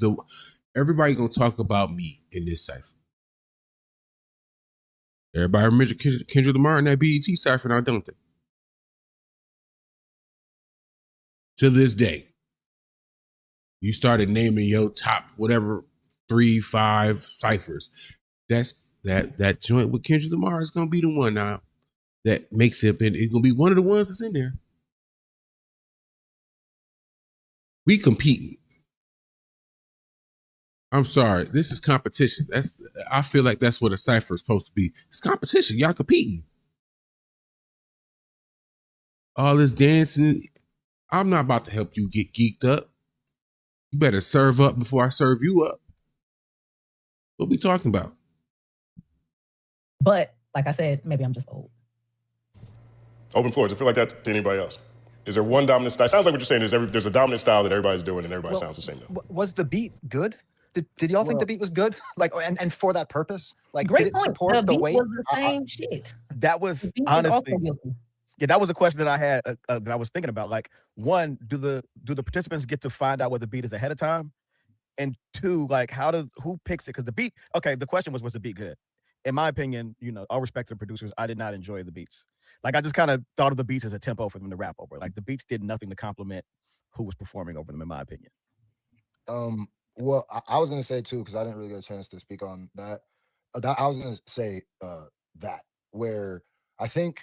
everybody gonna talk about me in this Cypher. Everybody remember Kendrick Lamar in that BET Cypher now, don't they? To this day. You started naming your top whatever 3-5 ciphers. That's that joint with Kendrick Lamar is gonna be the one now that makes it, and it's gonna be one of the ones that's in there. We competing. I'm sorry, this is competition. I feel like that's what a cipher is supposed to be. It's competition. Y'all competing. All this dancing. I'm not about to help you get geeked up. You better serve up before I serve you up. What we talking about? But like I said, maybe I'm just old. Open floor. Does it feel like that to anybody else? Is there one dominant style? It sounds like what you're saying is there's a dominant style that everybody's doing and everybody sounds the same though. Was the beat good? Did y'all think the beat was good? Like, and for that purpose? Like, Great did it point. support the the beat weight? was the same shit. That was The beat was honestly, also guilty. yeah, that was a question that I had that I was thinking about. Like, one, do the participants get to find out what the beat is ahead of time? And two, like, who picks it? Because the beat, okay, the question was the beat good? In my opinion, all respect to the producers, I did not enjoy the beats. Like, I just kind of thought of the beats as a tempo for them to rap over. Like, the beats did nothing to complement who was performing over them, in my opinion. Well, I was gonna say too, because I didn't really get a chance to speak on that. I was gonna say that where I think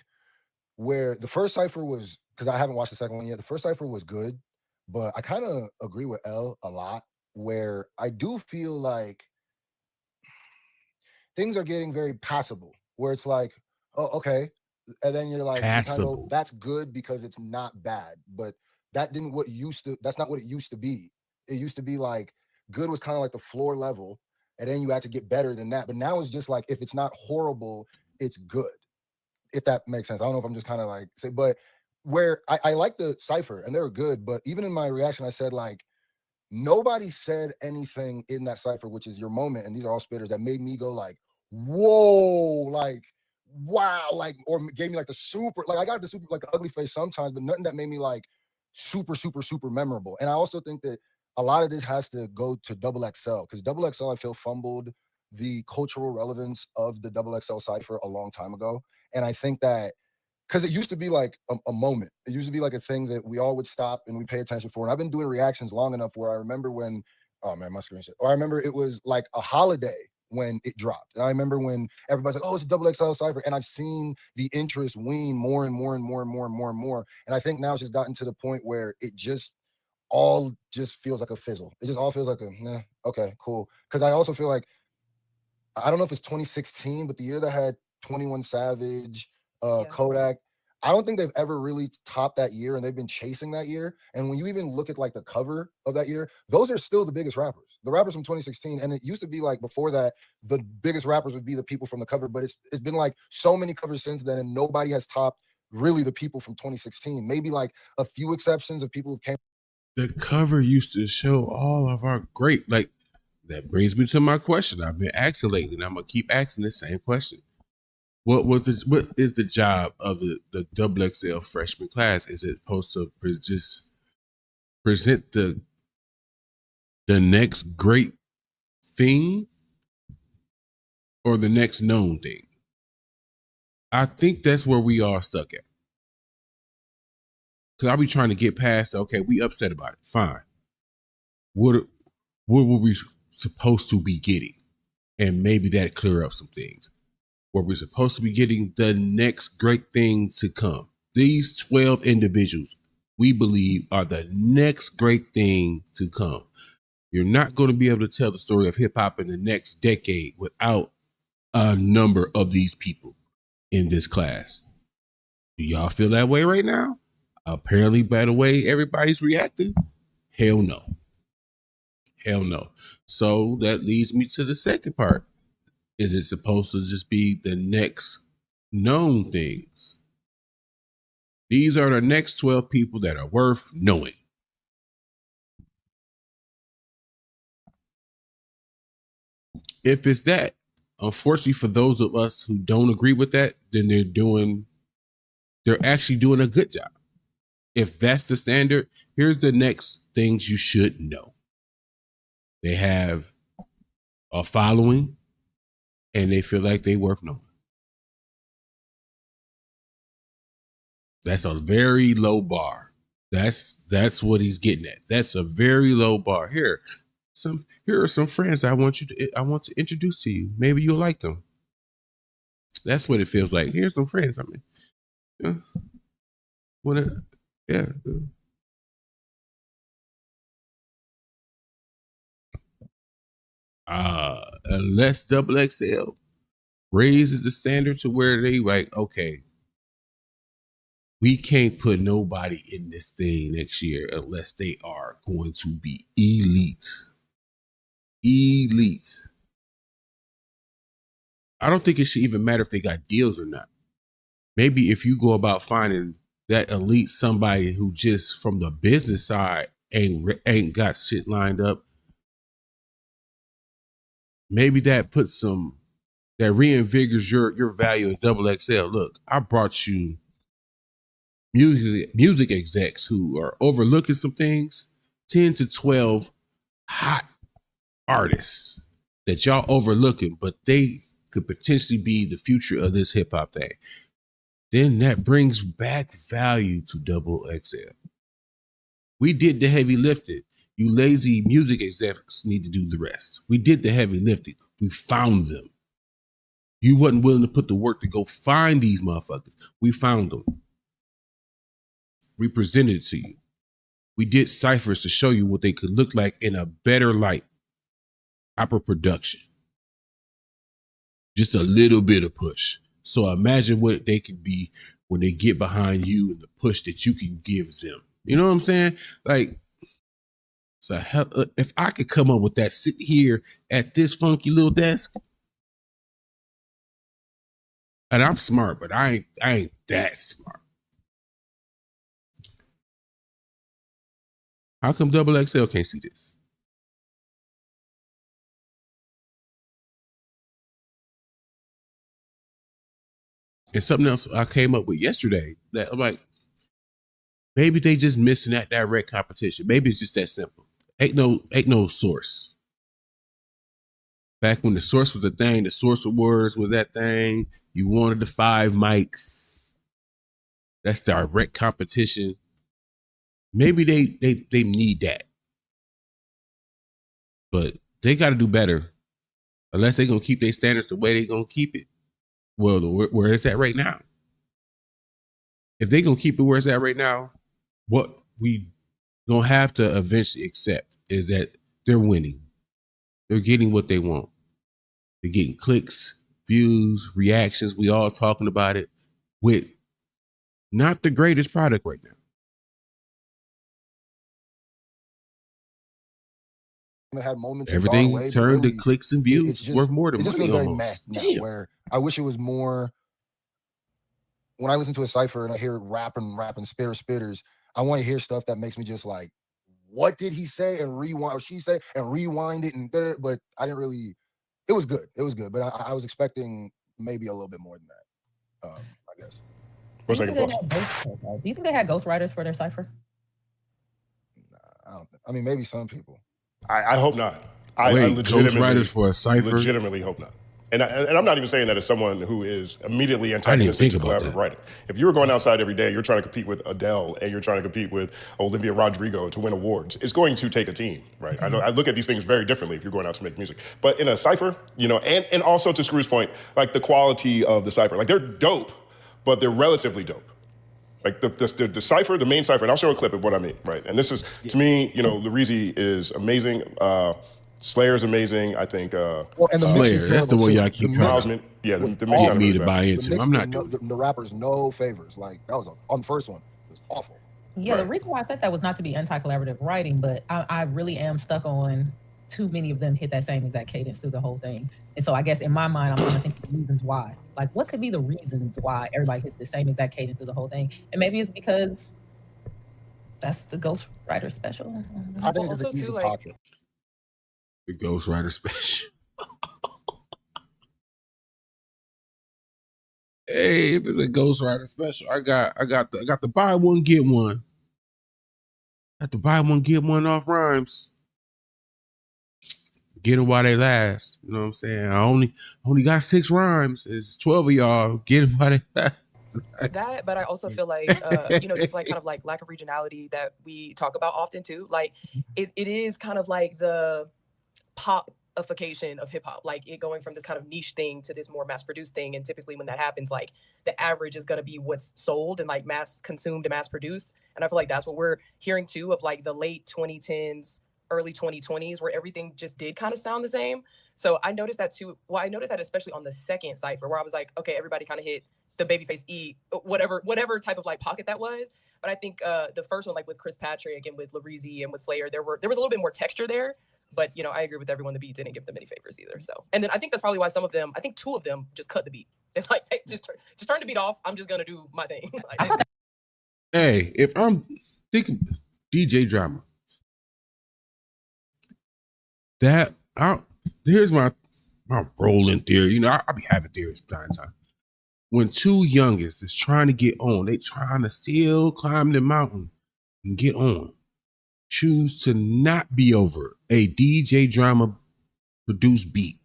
where the first cipher was, because I haven't watched the second one yet. The first cipher was good, but I kind of agree with L a lot. Where I do feel like things are getting very passable. Where it's like, oh, okay, and then you're like, you kinda go, that's good because it's not bad, but that's not what it used to be. It used to be like good was kind of like the floor level, and then you had to get better than that. But now it's just like, if it's not horrible, it's good. If that makes sense. I don't know if I'm just kind of like say, but where I like the cipher and they were good, but even in my reaction, I said like nobody said anything in that cipher, which is your moment, and these are all spitters, that made me go like, whoa, like wow, like, or gave me like the super, like I got the super, like the ugly face sometimes, but nothing that made me like super, super, super memorable. And I also think that a lot of this has to go to XXL, because XXL, I feel, fumbled the cultural relevance of the XXL cipher a long time ago. And I think that because it used to be like a moment, it used to be like a thing that we all would stop and we pay attention for. And I've been doing reactions long enough where I remember when, oh man, my screen shit. Or I remember it was like a holiday when it dropped. And I remember when everybody's like, oh, it's a XXL cipher. And I've seen the interest wane more and more and more and more and more and more. And I think now it's just gotten to the point where it just all just feels like a fizzle. It just all feels like a, nah, okay, cool. Because I also feel like, I don't know if it's 2016, but the year that had 21 Savage, Kodak, I don't think they've ever really topped that year, and they've been chasing that year. And when you even look at like the cover of that year, those are still the biggest rappers. The rappers from 2016, and it used to be like before that, the biggest rappers would be the people from the cover, but it's been like so many covers since then, and nobody has topped really the people from 2016. Maybe like a few exceptions of people who came. The cover used to show all of our great, like, that brings me to my question I've been asking lately, and I'm gonna keep asking the same question. What is the job of the XXL freshman class? Is it supposed to just present the next great thing or the next known thing? I think that's where we all stuck at. Because I'll be trying to get past, okay, we upset about it. Fine. What were we supposed to be getting? And maybe that clear up some things. Where we're supposed to be getting the next great thing to come. These 12 individuals, we believe, are the next great thing to come. You're not going to be able to tell the story of hip hop in the next decade without a number of these people in this class. Do y'all feel that way right now? Apparently, by the way everybody's reacting, hell no. Hell no. So that leads me to the second part. Is it supposed to just be the next known things? These are the next 12 people that are worth knowing. If it's that, unfortunately for those of us who don't agree with that, then they're actually doing a good job. If that's the standard, here's the next things you should know. They have a following and they feel like they're worth knowing. That's a very low bar. That's what he's getting at. That's a very low bar. Here are some friends I want to introduce to you. Maybe you'll like them. That's what it feels like. Here's some friends. I mean, yeah. Unless XXL raises the standard to where they like, okay, we can't put nobody in this thing next year unless they are going to be elite. Elite. I don't think it should even matter if they got deals or not. Maybe if you go about finding that elite somebody who just from the business side ain't got shit lined up, maybe that reinvigorates your value as XXL. Look, I brought you music execs who are overlooking some things, 10 to 12 hot artists that y'all overlooking, but they could potentially be the future of this hip hop thing. Then that brings back value to XXL. We did the heavy lifting. You lazy music execs need to do the rest. We did the heavy lifting. We found them. You wasn't willing to put the work to go find these motherfuckers. We found them. We presented it to you. We did ciphers to show you what they could look like in a better light. Proper production. Just a little bit of push. So imagine what they can be when they get behind you and the push that you can give them. You know what I'm saying? Like, so if I could come up with that, sit here at this funky little desk, and I'm smart, but I ain't that smart. How come XXL can't see this? And something else I came up with yesterday that I'm like, maybe they just missing that direct competition. Maybe it's just that simple. Ain't no source. Back when the source was the thing, the source of words was that thing. You wanted the 5 mics. That's direct competition. Maybe they need that. But they got to do better. Unless they're going to keep their standards the way they're going to keep it. Well, where it's at right now. If they're going to keep it where it's at right now, what we going to have to eventually accept is that they're winning. They're getting what they want. They're getting clicks, views, reactions. We all talking about it with not the greatest product right now. Had moments everything turned to clicks and views. It's worth more than money almost. Damn. Where I wish it was more. When I listen to a cipher and I hear rapping, spitters, I want to hear stuff that makes me just like, what did he say? And rewind, or she say, and rewind it. But I didn't really. It was good. But I was expecting maybe a little bit more than that. I guess. Do you think they had ghostwriters for their cipher? Nah, I don't. I mean, maybe some people. I hope not. I legitimately for a cipher? Legitimately hope not. And I'm not even saying that as someone who is immediately antagonistic to collaborative writing. If you were going outside every day, you're trying to compete with Adele and you're trying to compete with Olivia Rodrigo to win awards, it's going to take a team, right? I know I look at these things very differently if you're going out to make music. But in a cipher, and also to Screw's point, like the quality of the cipher, like they're dope, but they're relatively dope. Like the cipher, the main cipher, and I'll show a clip of what I mean, right? And this is, to me, Larizi is amazing. Slayer's amazing, I think. Slayer, that's the one y'all keep trying to get me to buy into. I'm not doing the rappers no favors. Like, that was on the first one. It was awful. Yeah, The reason why I said that was not to be anti-collaborative writing, but I really am stuck on too many of them hit that same exact cadence through the whole thing. And so I guess in my mind, I'm trying to think of the reasons why. Like, what could be the reasons why everybody hits the same exact cadence through the whole thing? And maybe it's because that's the Ghostwriter special. I think it's an easy pocket. The Ghostwriter special. Hey, if it's a Ghostwriter special, I got the buy one get one. Got the buy one get one off rhymes. Get them while they last. You know what I'm saying? I only got 6 rhymes. It's 12 of y'all. Get them while they last. That, but I also feel like just like kind of like lack of regionality that we talk about often too. Like it is kind of like the popification of hip hop, like it going from this kind of niche thing to this more mass produced thing. And typically when that happens, like the average is going to be what's sold and like mass consumed and mass produced. And I feel like that's what we're hearing too, of like the late 2010s, early 2020s, where everything just did kind of sound the same. So I noticed that too. Well, I noticed that especially on the second Cypher, where I was like, okay, everybody kind of hit the Babyface E, whatever type of like pocket that was. But I think the first one, like with Chris Patrick and with Lareezy and with Slayer, there was a little bit more texture there. But I agree with everyone. The beat didn't give them any favors either. So, and then I think that's probably why some of them, I think 2 of them just cut the beat. They're like, just turn the beat off. I'm just gonna do my thing. Like, hey, if I'm thinking DJ Drama, here's my rolling theory. I be having theories from time to time. When 2 youngest is trying to get on, they trying to still climb the mountain and get on. Choose to not be over a DJ Drama produced beat.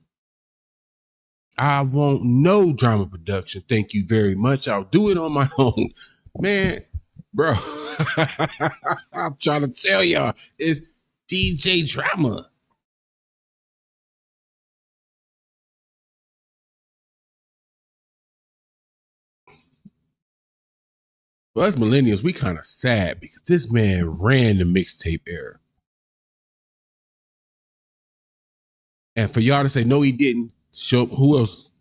I want no drama production. Thank you very much. I'll do it on my own. Man, bro, I'm trying to tell y'all, it's DJ Drama. Well, us millennials, we kind of sad because this man ran the mixtape era. And for y'all to say, no, he didn't, show who else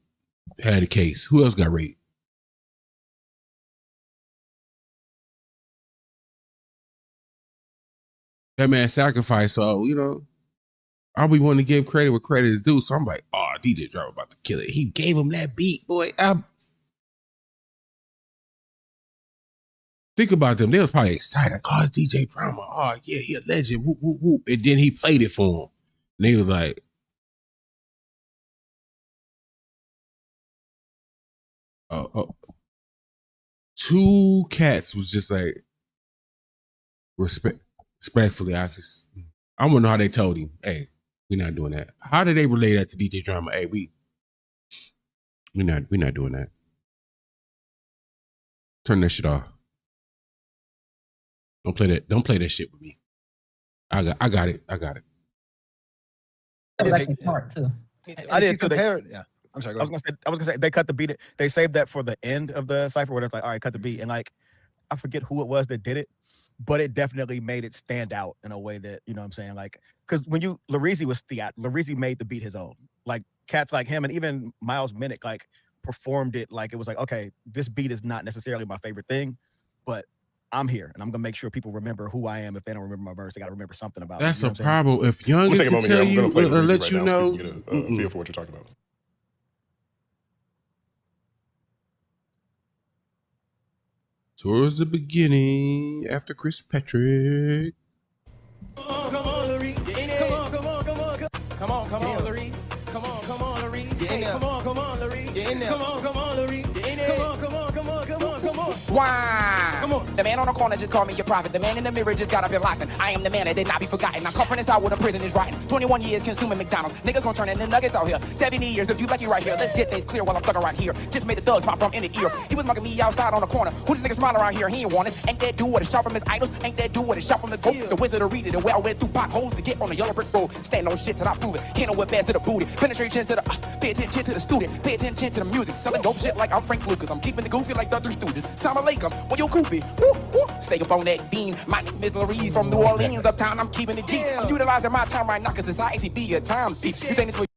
had a case? Who else got raped? That man sacrificed, so, I'll be wanting to give credit where credit is due. So I'm like, oh, DJ Drama about to kill it. He gave him that beat, boy. Think about them. They was probably excited. Like, oh, it's DJ Drama. Oh, yeah, he a legend. Whoop, whoop, whoop. And then he played it for him. And they was like, 2 cats was just like, respectfully, I want to know how they told him, hey, we're not doing that. How did they relay that to DJ Drama? Hey, we're not doing that. Turn that shit off. Don't play that shit with me. I got it. That was actually smart too. I did compare it. Yeah. I'm sorry. I was gonna say they cut the beat. They saved that for the end of the Cypher where they're like, all right, cut the beat. And like, I forget who it was that did it, but it definitely made it stand out in a way that, you know what I'm saying? Like, because when Lareezy made the beat his own. Like cats like him and even Miles Minnick like performed it like it was like, okay, this beat is not necessarily my favorite thing, but I'm here and I'm gonna make sure people remember who I am. If they don't remember my verse, they gotta remember something about That's it. a problem. If young is to tell you or let you know, so you get a feel for what you're talking about. Towards the beginning, after Chris Patrick. Come on, Larry. Come on, Larry. Come on, Larry. Come on, Larry. Come on, Larry. Come on. Wow. Come on. The man on the corner just called me your prophet. The man in the mirror just got up and locked in. I am the man that did not be forgotten. I'm coming inside where the prison is rotten. 21 years consuming McDonald's. Niggas gon' turn in the nuggets out here. 70 years if you lucky right here. Let's get things clear while I'm thugging right here. Just made the thugs pop from in the ear. He was mugging me outside on the corner. Who this nigga smile around here? He ain't want it. Ain't that dude with a shot from his idols? Ain't that dude with a shot from the goat? The wizard of reason. The way I went through potholes to get on the yellow brick road. Stand on shit till I prove it. Can't know what fast to the booty. Penetration to the pay attention to the student. Pay attention to the music. Selling dope shit like I'm Frank Lucas. I'm keeping the goofy like the 3 Stooges. Salam alaikum. When you goofy. Woo, woo. Stay up on that beam. My name is Larry from New Orleans. Uptown, I'm keeping it G. I'm utilizing my time right now because society be a time thief. You think it's what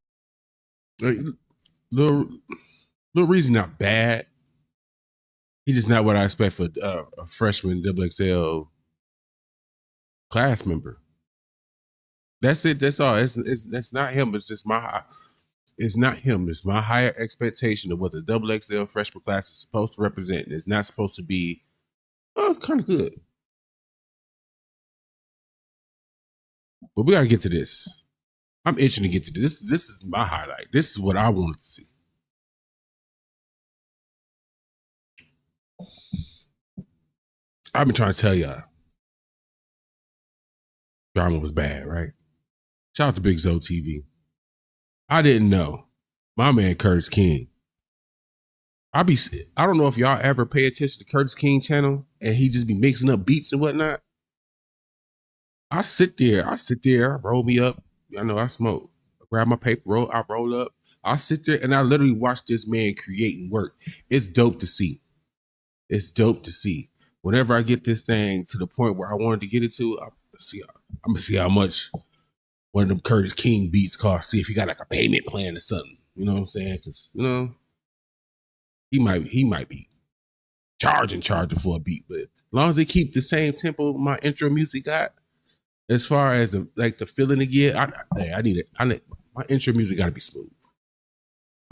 the reason not bad. He just not what I expect for a freshman XXL class member. That's it. That's all. That's not him. It's just it's not him. It's my higher expectation of what the XXL freshman class is supposed to represent. It's not supposed to be kind of good. But we gotta get to this. I'm itching to get to this. This is my highlight. This is what I wanted to see. I've been trying to tell y'all. Drama was bad, right? Shout out to BigZoeTV. I didn't know. My man Curtis King. I don't know if y'all ever pay attention to Curtis King channel and he just be mixing up beats and whatnot. I sit there, I roll me up. I know I smoke. I grab my paper, I roll up. I sit there and I literally watch this man creating work. It's dope to see. It's dope to see. Whenever I get this thing to the point where I wanted to get it to, I'm gonna see how much one of them Curtis King beats cost. See if he got like a payment plan or something. You know what I'm saying? Because he might be charging for a beat, but as long as they keep the same tempo my intro music got, as far as the feeling again, I need it. My intro music got to be smooth.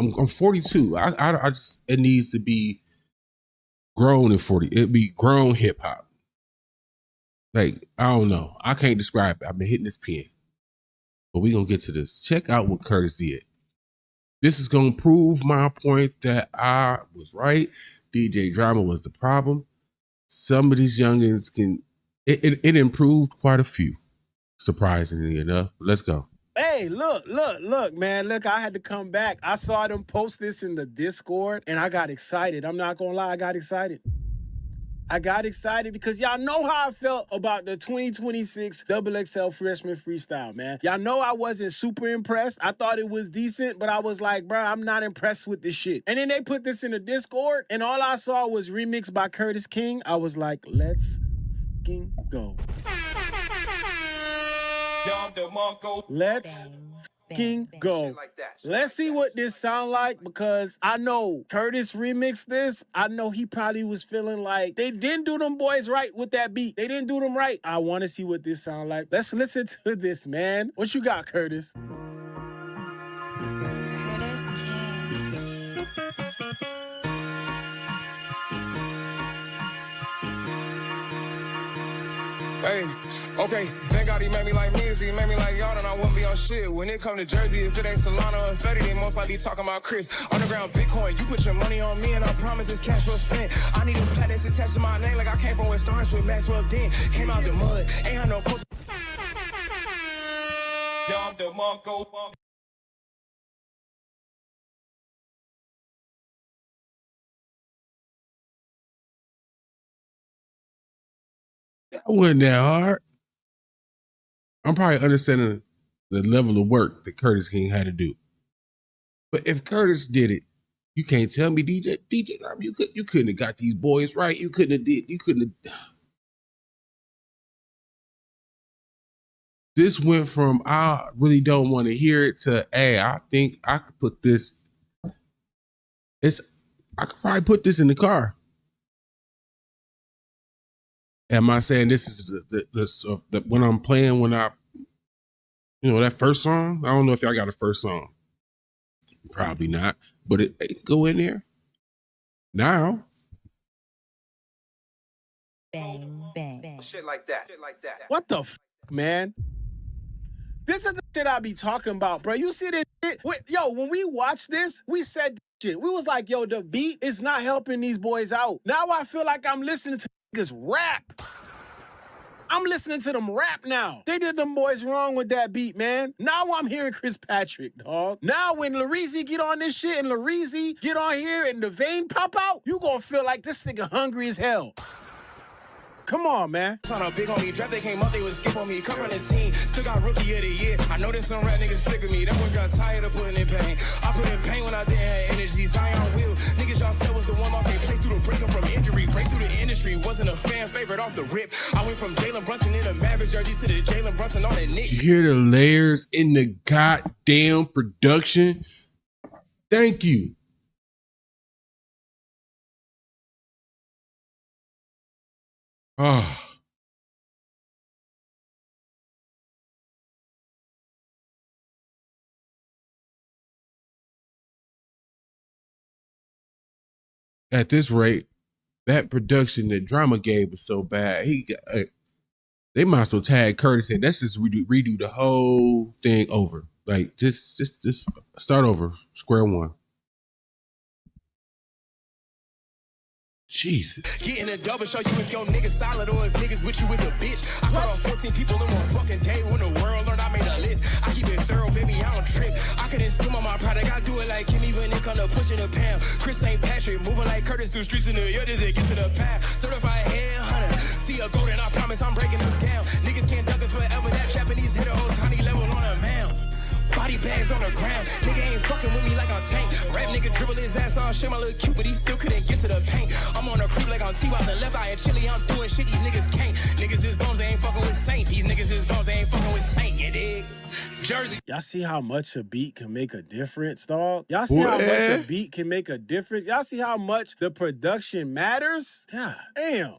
I'm 42. I just, it needs to be grown in 40. It'd be grown hip hop. Like, I don't know. I can't describe it. I've been hitting this pen. But we gonna get to this. Check out what Curtis did. This is gonna prove my point that I was right. DJ Drama was the problem. Some of these youngins it improved quite a few, surprisingly enough. Let's go. Hey, look, man. Look, I had to come back. I saw them post this in the Discord and I got excited. I'm not gonna lie, I got excited. I got excited because y'all know how I felt about the 2026 XXL freshman freestyle, man. Y'all know I wasn't super impressed. I thought it was decent, but I was like, bro, I'm not impressed with this shit. And then they put this in the Discord, and all I saw was remixed by Curtis King. I was like, let's fucking go. Let's fucking go. Let's see what this sound like, because I know Curtis remixed this. I know he probably was feeling like they didn't do them boys right with that beat. They didn't do them right. I want to see what this sound like. Let's listen to this, man. What you got, Curtis? Curtis King. Hey, okay, thank God he made me like me. If he made me like y'all, then I wouldn't be on shit. When it come to Jersey, if it ain't Solana or Fetty, they most likely talking about Chris. Underground Bitcoin, you put your money on me and I promise it's cash well spent. I need a plat that's attached to my name like I came from West Orange with Maxwell Den. Came out the mud, ain't had no post. That wasn't that hard. I'm probably understanding the level of work that Curtis King had to do. But if Curtis did it, you can't tell me DJ, you couldn't have got these boys right. You couldn't have. This went from I really don't want to hear it to, hey, I think I could put this. I could probably put this in the car. Am I saying this is the when I'm playing when I, that first song? I don't know if y'all got a first song. Probably not, but it go in there. Now. Bang, bang, bang. Shit like that. What the f, man? This is the shit I be talking about, bro. You see this shit? Yo, when we watched this, we said this shit. We was like, yo, the beat is not helping these boys out. Now I feel like I'm listening to niggas rap. I'm listening to them rap now. They did them boys wrong with that beat, man. Now I'm hearing Chris Patrick, dog. Now when Lareezy get on this shit and Lareezy get on here and the vein pop out, you gonna feel like this nigga hungry as hell. Come on, man. On a big homie draft, they came up, they would skip on me, covering the team. Still got rookie of the year. I know there's some rap niggas sick of me. Them boys got tired of putting in pain. I put in pain when I didn't have energy. Zion Will. Niggas y'all said was the one lost their place through the breaking from injury. Break through the industry. Wasn't a fan favorite off the rip. I went from Jalen Brunson in the Mavericks jersey to the Jalen Brunson on the Knicks. You hear the layers in the goddamn production? Thank you. Oh. at this rate, that production that Drama gave was so bad. They might as well tag Curtis and let's just redo the whole thing over. Like just start over, square one. Jesus. Getting a double show you if your niggas solid or if niggas with you is a bitch. I cut off 14 people in one fucking day when the world learned I made a list. I keep it thorough, baby, I don't trip. I couldn't skim on my product, I do it like Kimmy when it come to pushing a pound. Chris St. Patrick, moving like Curtis through streets in New York, just to get to the path. Certified headhunter, see a golden, I promise I'm breaking them down. Niggas can't duck us forever, that Japanese hit a whole tiny level on a mound. Body bags on the ground, nigga ain't fucking with me like I'm Tank. Rap nigga dribble his ass all shit, my little cute, but he still couldn't get to the paint. I'm on a creep like I'm T-Wops and left eye and chili, I'm doing shit these niggas can't. Niggas is bums, they ain't fucking with Saint. These niggas is bums, they ain't fucking with Saint, you dig? Jersey. Y'all see how much a beat can make a difference, dog? Y'all see how much a beat can make a difference? Y'all see how much the production matters? God damn.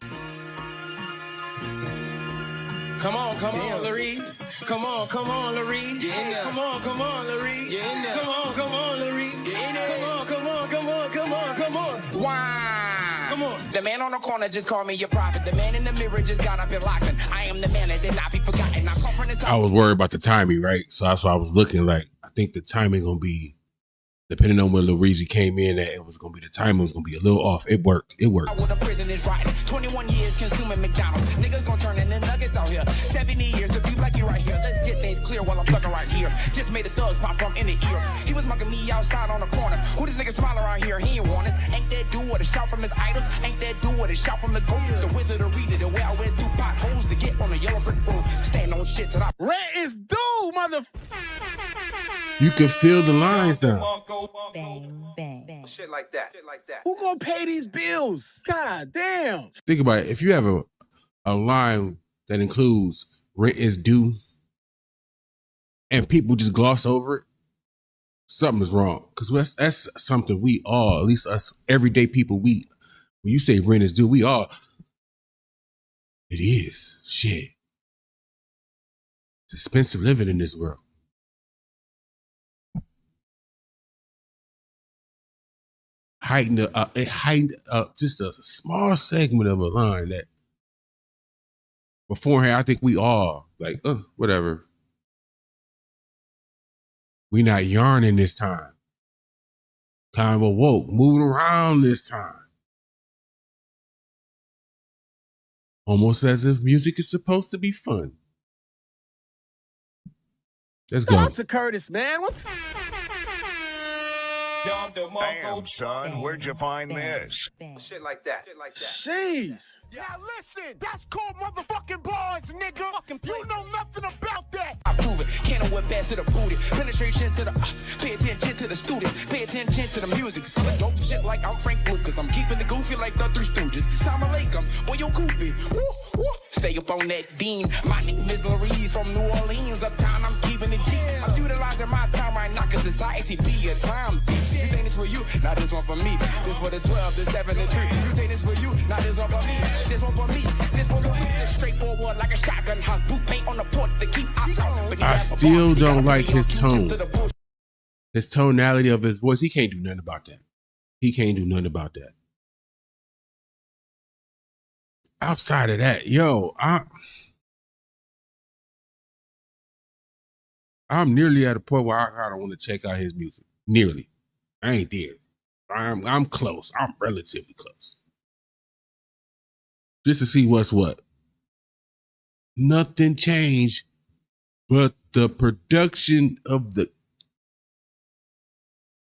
Come on, Larry. Come on, Larry. Yeah. Come on, Larry. Yeah. Come on, Larry. Yeah. Come on. Wow. Come on. The man on the corner just called me your prophet. The man in the mirror just got up and locked in. I am the man that did not be forgotten. I come from this. I was worried about the timing, right? So that's why I was looking like, I think the timing gonna be, depending on when Luigi came in, that it was gonna be, the timing was gonna be a little off. It worked. What the prison is right. 21 years consuming McDonald's. Niggas gonna turn in the nuggets out here. 70 years if you like it right here. Let's get things clear while I'm fucking right here. Just made the thugs pop from in the ear. He was mugging me outside on the corner. Who this nigga smile around here? He ain't want us. Ain't that dude with a shout from his idols? Ain't that dude with a shout from the ghost? The wizard of reader, the way I went through potholes to get on the yellow brick road. Stand on shit till I rent is due, mother. You can feel the lines now. Bang, bang, bang. Shit like that. Who gonna pay these bills? God damn. Think about it. If you have a line that includes rent is due and people just gloss over it, something is wrong. Because that's something we all, at least us everyday people, when you say rent is due, we all, it is. Shit. It's expensive living in this world. It heightened just a small segment of a line that beforehand, I think we all like, whatever. We not yarning this time. Kind of awoke, moving around this time. Almost as if music is supposed to be fun. Let's go. Shout out to Curtis, man. What's... Damn, son, where'd you find this? Shit like that. Jeez. Now listen, that's called motherfucking bars, nigga. You know nothing about that. I prove it. Can't know what best to the booty. Penetration to the pay attention to the student. Pay attention to the music. Selling dope shit like I'm Frank Lucas. I'm keeping the goofy like the Three Stooges. Salam alaikum, boy, yo goofy. Woo, woo. Stay up on that beam. My name is Larry from New Orleans. Uptown, I'm keeping it G. I'm utilizing my time right now cause society be a time. You think it's for you, now this one for me. This for the 12, this 7 and 3. You think it's for you, now this one for me. This one for me, this for the week. This straightforward like a shotgun house. Blue paint on the port to keep outside. I still don't like his tone. His tonality of his voice, he can't do nothing about that. He can't do nothing about that. Outside of that, yo, I'm nearly at a point where I don't want to check out his music. Nearly. I ain't there. I'm close. I'm relatively close. Just to see what's what. Nothing changed but the production of the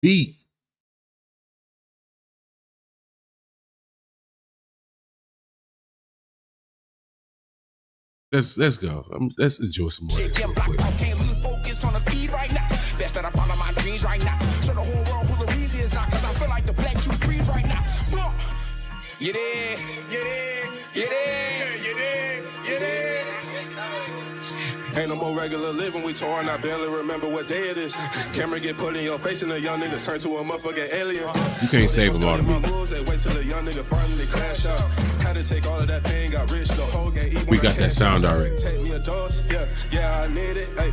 beat. Let's go. Let's enjoy some more of this real quick. Can't lose focus on the beat right now. Best that I follow my dreams right now. Show the whole world who the reason is not. Cause I feel like the black two trees right now. You there? You there? You there? You there? You there? Ain't no more regular living, we torn, I barely remember what day it is. Camera get put in your face and the young nigga turn to a motherfucking alien. You can't save them all to me. Wait till the young nigga finally crash out. Had to take all of that pain, got rich, the whole game. We got that sound already. Take me a dose, yeah, I need it. Hey,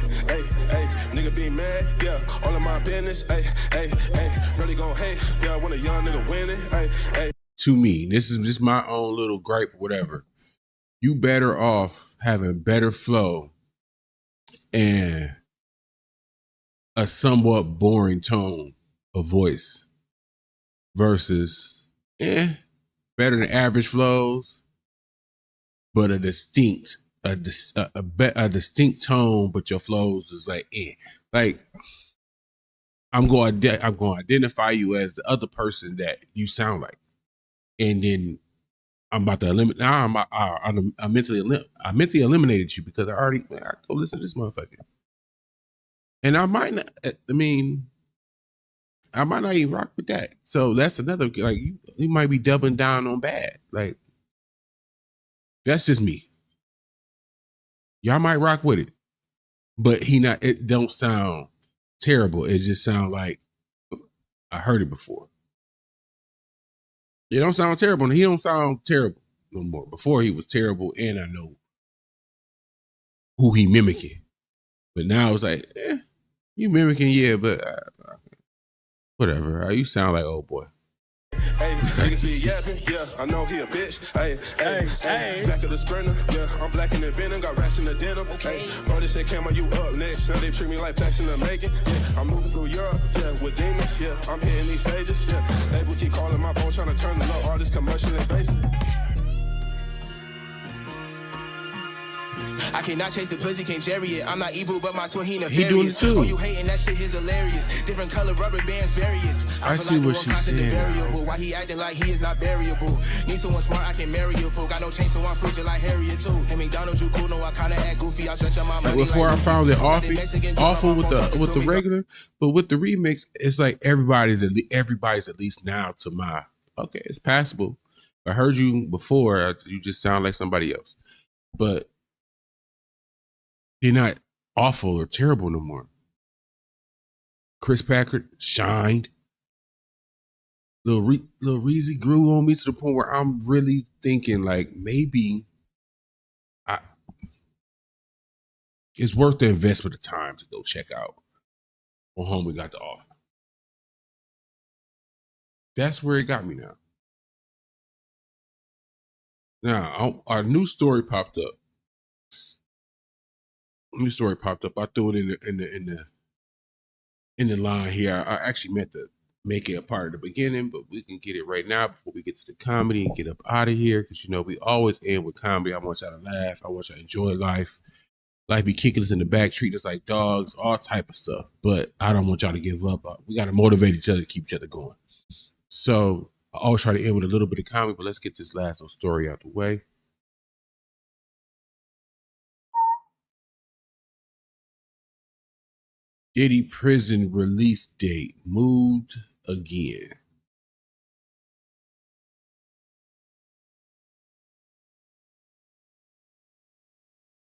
nigga be mad, yeah, all of my business. Hey, really gon' hate, yeah, when a young nigga winning. Hey. to me, this is just my own little gripe or whatever, you better off having better flow and a somewhat boring tone of voice versus better than average flows, but a distinct tone, but your flows is like like I'm going to identify you as the other person that you sound like, and then I'm about to eliminate. Now I mentally eliminated you because I go listen to this motherfucker, and I might not. I mean, I might not even rock with that. So that's another, like, you might be doubling down on bad. Like, that's just me. Y'all might rock with it, but it don't sound terrible. It just sound like I heard it before. It don't sound terrible. He don't sound terrible no more. Before he was terrible, and I know who he mimicking. But now it's like, you mimicking, yeah, but whatever. You sound like old boy. Hey, niggas be yapping, yeah, I know he a bitch. Hey, back of the sprinter, yeah, I'm black in the venom, got rats in the denim. Okay, bro, this shit came on you up next. Now they treat me like Pax in the making. Yeah, I'm moving through Europe, yeah, with demons, yeah, I'm hitting these stages, yeah. They will keep calling my phone, trying to turn the low artist commercial invasive. I cannot chase the pussy, can't cherry it. I'm not evil, but my twin, he nefarious. He doing it too. Oh, you hating, that shit is hilarious. Different color rubber bands, various. I see what she's saying. Why he acting like he is not variable? Need someone smart, I can marry you. Folk, got no chain, so I'm frugal like Harriet too. Hey, McDonald's, you cool, no, I kinda act goofy. I stretch out my money. Before I found it awful with the regular, but with the remix, it's like everybody's at least now to my, okay, it's passable. I heard you before, you just sound like somebody else. But you're not awful or terrible no more. Chris Packard shined. Lil Reezy grew on me to the point where I'm really thinking like maybe it's worth the investment of time to go check out what homie got to offer. That's where it got me now. Now, our new story popped up. I threw it in the line here. I actually meant to make it a part of the beginning, but we can get it right now before we get to the comedy and get up out of here. Because we always end with comedy. I want y'all to laugh. I want y'all to enjoy life. Life be kicking us in the back, treat us like dogs, all type of stuff. But I don't want y'all to give up. We got to motivate each other to keep each other going. So I always try to end with a little bit of comedy, but let's get this last little story out the way. Diddy prison release date moved again.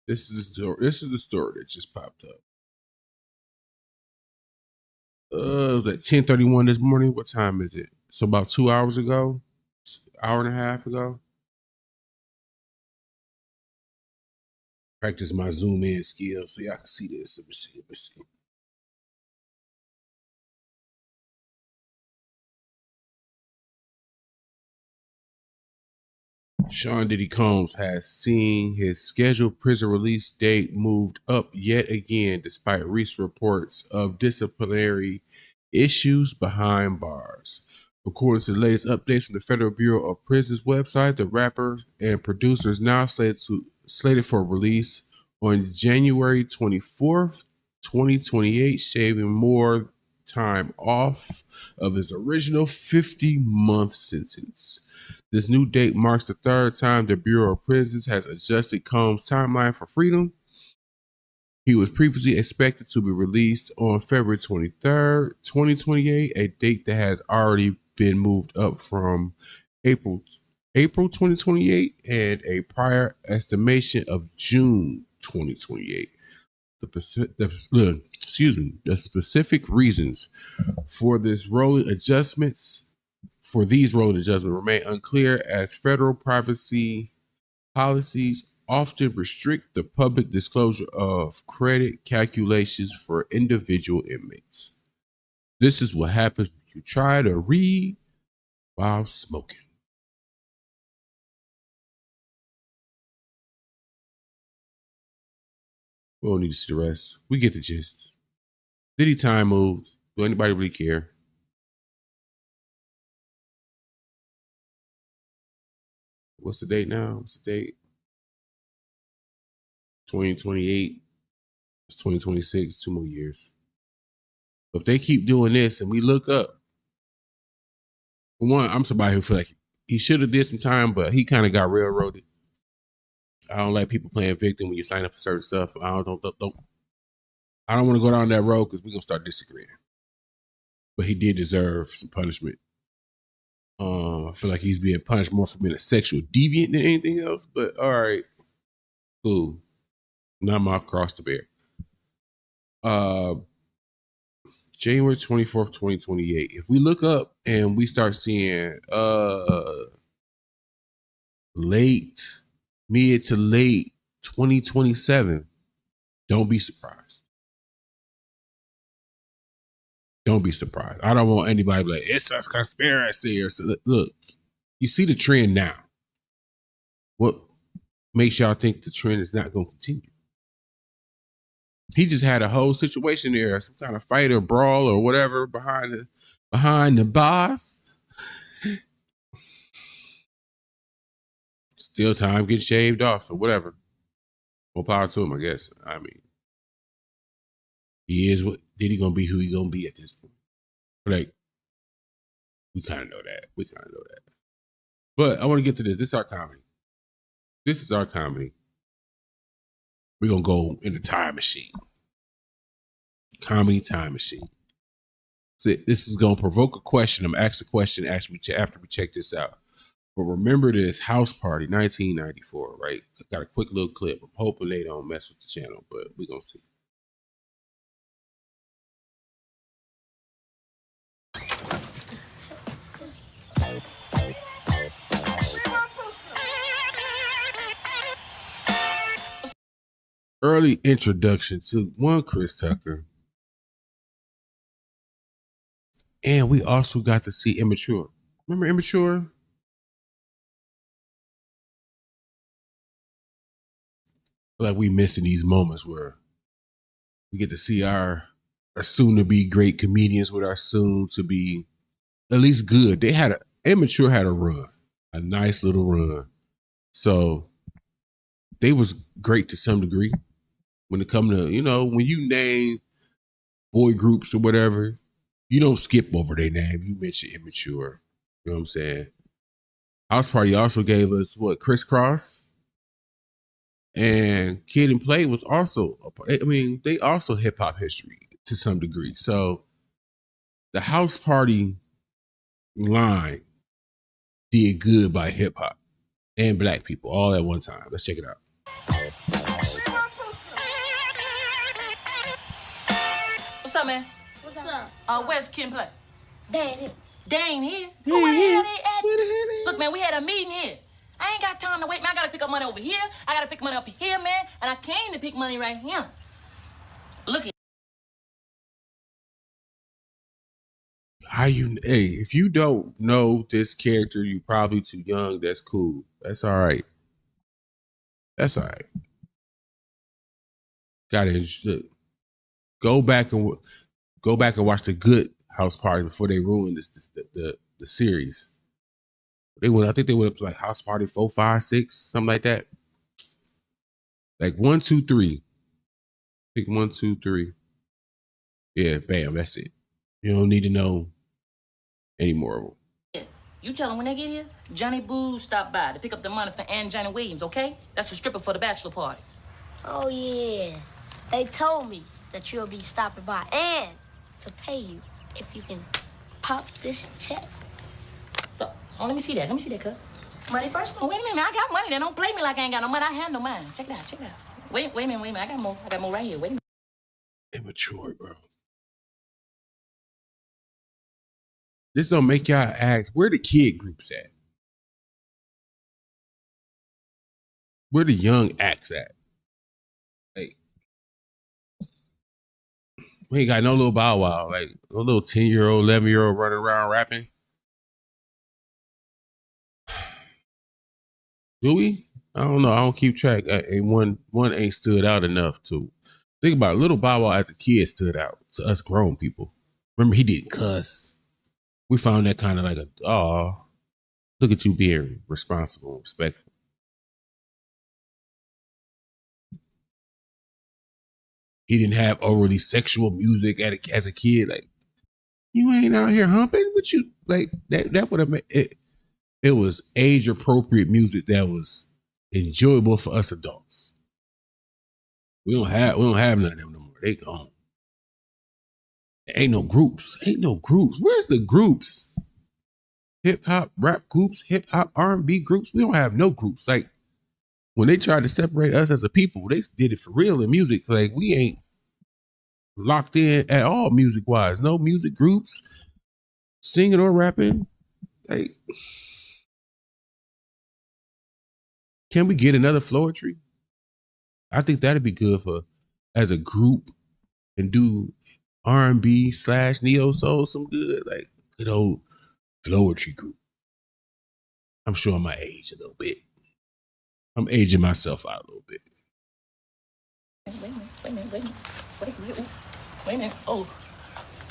This is the story that just popped up. It was at 10:31 this morning. What time is it? So about 2 hours ago, hour and a half ago. Practice my zoom in skills so y'all can see this. Let me see. Sean Diddy Combs has seen his scheduled prison release date moved up yet again, despite recent reports of disciplinary issues behind bars. According to the latest updates from the Federal Bureau of Prisons website, the rapper and producer is now slated for release on January 24th, 2028, shaving more time off of his original 50-month sentence. This new date marks the third time the Bureau of Prisons has adjusted Combs' timeline for freedom. He was previously expected to be released on February 23rd, 2028, a date that has already been moved up from April 2028 and a prior estimation of June 2028. The specific reasons for these rolling adjustments remain unclear, as federal privacy policies often restrict the public disclosure of credit calculations for individual inmates. This is what happens when you try to read while smoking. We don't need to see the rest. We get the gist. Diddy time moved. Do anybody really care? What's the date now? What's the date? 2028. It's 2026. 2 more years. If they keep doing this and we look up, for one, I'm somebody who feel like he should have did some time, but he kind of got railroaded. I don't like people playing victim when you sign up for certain stuff. I don't want to go down that road because we're gonna start disagreeing. But he did deserve some punishment. I feel like he's being punished more for being a sexual deviant than anything else. But all right, cool. Not my cross to bear. January 24th, 2028. If we look up and we start seeing mid to late 2027, don't be surprised. Don't be surprised. I don't want anybody to be like, it's a conspiracy or so. Look, you see the trend now. What makes y'all think the trend is not going to continue? He just had a whole situation there, some kind of fight or brawl or whatever behind the bars. Still time getting shaved off, so whatever. More power to him, I guess. I mean, he is what Diddy gonna be who he gonna be at this point. Like, we kind of know that. But I want to get to this. This is our comedy. We're going to go in the time machine. Comedy time machine. So this is going to provoke a question. I'm going to ask a question after we check this out. But remember this house party, 1994, right? Got a quick little clip. I'm hoping they don't mess with the channel, but we're going to see. Early introduction to one Chris Tucker. And we also got to see Immature. Remember Immature? Like we missing these moments where we get to see our soon to be great comedians with our soon to be at least good. Immature had a run, a nice little run. So they was great to some degree. When it come to, when you name boy groups or whatever, you don't skip over their name. You mention Immature. You know what I'm saying? House Party also gave us Crisscross and Kid and Play was also, they also hip hop history to some degree. So the House Party line did good by hip hop and black people all at one time. Let's check it out. What's up, man? What's up? Where's Kid and Play? They ain't here. Where Where the the hell hell they at? Look, man, we had a meeting here. I ain't got time to wait, man. I gotta pick up money over here. I gotta pick money up here, man. And I came to pick money right here. Look at If you don't know this character, you probably too young. That's cool. That's all right. Gotta go back and watch the good House Party before they ruin the series. I think they went up to like House Party 4, 5, 6, something like that. Like 1, 2, 3. Pick 1, 2, 3. Yeah, bam, that's it. You don't need to know any more of them. you tell them when they get here, Johnny Boo stopped by to pick up the money for Ann Johnny Williams, okay? That's the stripper for the bachelor party. Oh, yeah. They told me that you'll be stopping by and to pay you if you can pop this check. Oh, let me see that. Let me see that, cuz. Money first? Oh, wait a minute. I got money. They don't play me like I ain't got no money. I have no money. Check it out. Check it out. Wait a minute. I got more. I got more right here. Wait a minute. Immature, bro. This don't make y'all ask, where the kid groups at? Where the young acts at? Like, we ain't got no little Bow Wow, like no little 10-year-old, 11-year-old running around rapping. Do we? I don't know. I don't keep track. And one ain't stood out enough to think about it. Little Bow Wow as a kid stood out to us grown people. Remember, he didn't cuss. We found that kind of like look at you being responsible and respectful. He didn't have overly sexual music as a kid. Like, you ain't out here humping, but you like that would have made it. It was age appropriate music that was enjoyable for us adults. We don't have none of them no more. They gone. There ain't no groups. Where's the groups? Hip hop rap groups, hip hop R&B groups. We don't have no groups. Like, when they tried to separate us as a people, they did it for real in music. Like, we ain't locked in at all music wise. No music groups, singing or rapping. Like, can we get another Floetry? I think that'd be good for as a group and do R&B / neo soul some good, like good old Floetry group. I'm showing my age a little bit. I'm aging myself out a little bit. Wait a minute. Oh,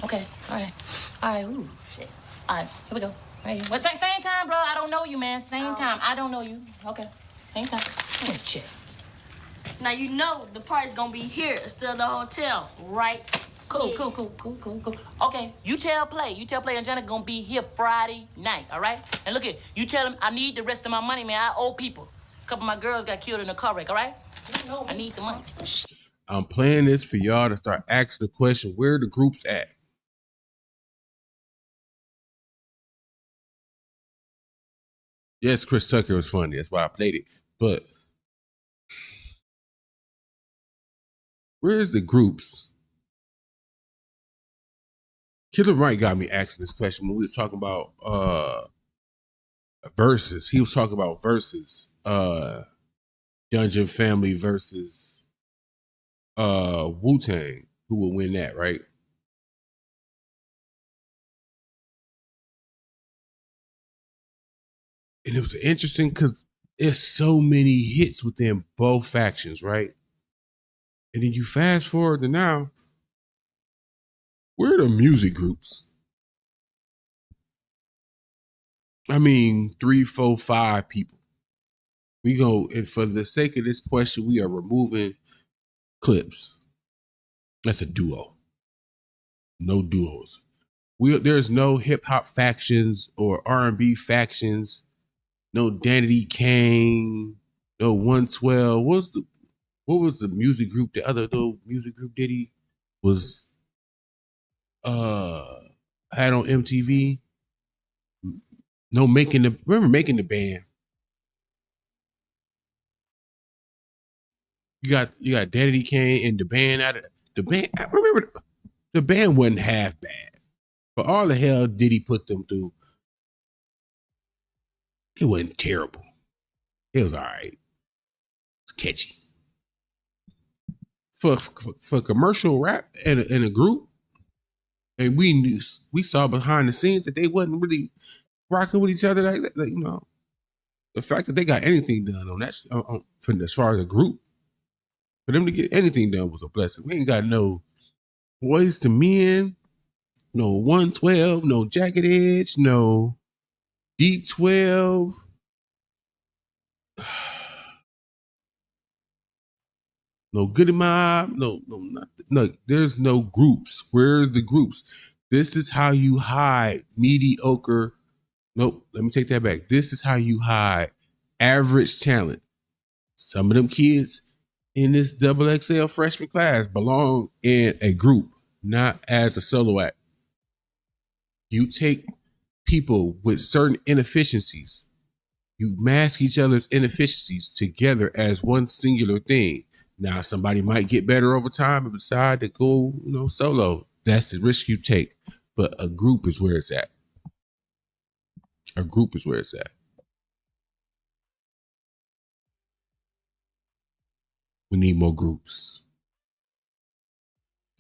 okay. All right. Ooh, shit. All right, here we go. Right. Well, same time, bro. I don't know you, man. Same time. I don't know you. Okay. Same time. Let me check. Now you know the party's gonna be here instead of the hotel, right? Cool. Okay, you tell Play and Jenna gonna be here Friday night, all right? And look it, you tell them I need the rest of my money, man. I owe people. A couple of my girls got killed in a car wreck, all right? I need the money. I'm playing this for y'all to start asking the question, where the groups at? Yes, Chris Tucker was funny. That's why I played it. But where's the groups? Killer Mike got me asking this question when we was talking about versus. He was talking about versus Dungeon Family versus Wu-Tang. Who will win that, right? And it was interesting because there's so many hits within both factions, right? And then you fast forward to now, where are the music groups? I mean, 3, 4, 5 people. We go, and for the sake of this question, we are removing Clips. That's a duo. No duos. There's no hip hop factions or R&B factions. No Danity Kane. No 112. What was the music group? The other little music group Diddy was had on MTV. No remember Making the Band. You got Danity Kane and the band out of the band. I remember the band wasn't half bad. But all the hell Diddy put them through, it wasn't terrible. It was all right. It's catchy. For commercial rap and a group, and we saw behind the scenes that they wasn't really rocking with each other like that. Like, you know, the fact that they got anything done on that as far as a group, for them to get anything done was a blessing. We ain't got no Boys to Men, no 112, no Jagged Edge, no D12. No Goody Mob, no, nothing. No, there's no groups. Where's the groups? This is how you hide mediocre. Nope, let me take that back. This is how you hide average talent. Some of them kids in this XXL freshman class belong in a group, not as a solo act. You take people with certain inefficiencies, you mask each other's inefficiencies together as one singular thing. Now, somebody might get better over time and decide to go, solo. That's the risk you take. But a group is where it's at. A group is where it's at. We need more groups.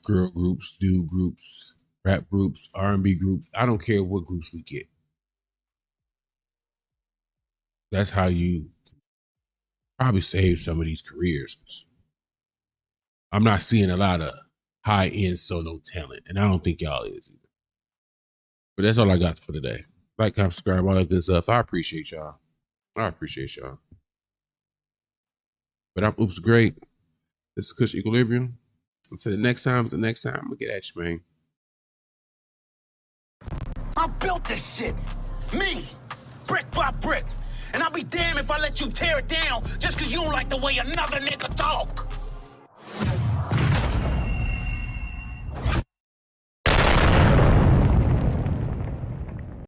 Girl groups, dude groups, rap groups, R&B groups. I don't care what groups we get. That's how you probably save some of these careers. I'm not seeing a lot of high-end solo talent, and I don't think y'all is either. But that's all I got for today. Like, comment, subscribe, all that good stuff. I appreciate y'all. But I'm Oops Great. This is Kush Equilibrium. Until the next time is the next time. I'm going to get at you, man. I built this shit. Me. Brick by brick. And I'll be damned if I let you tear it down just because you don't like the way another nigga talk.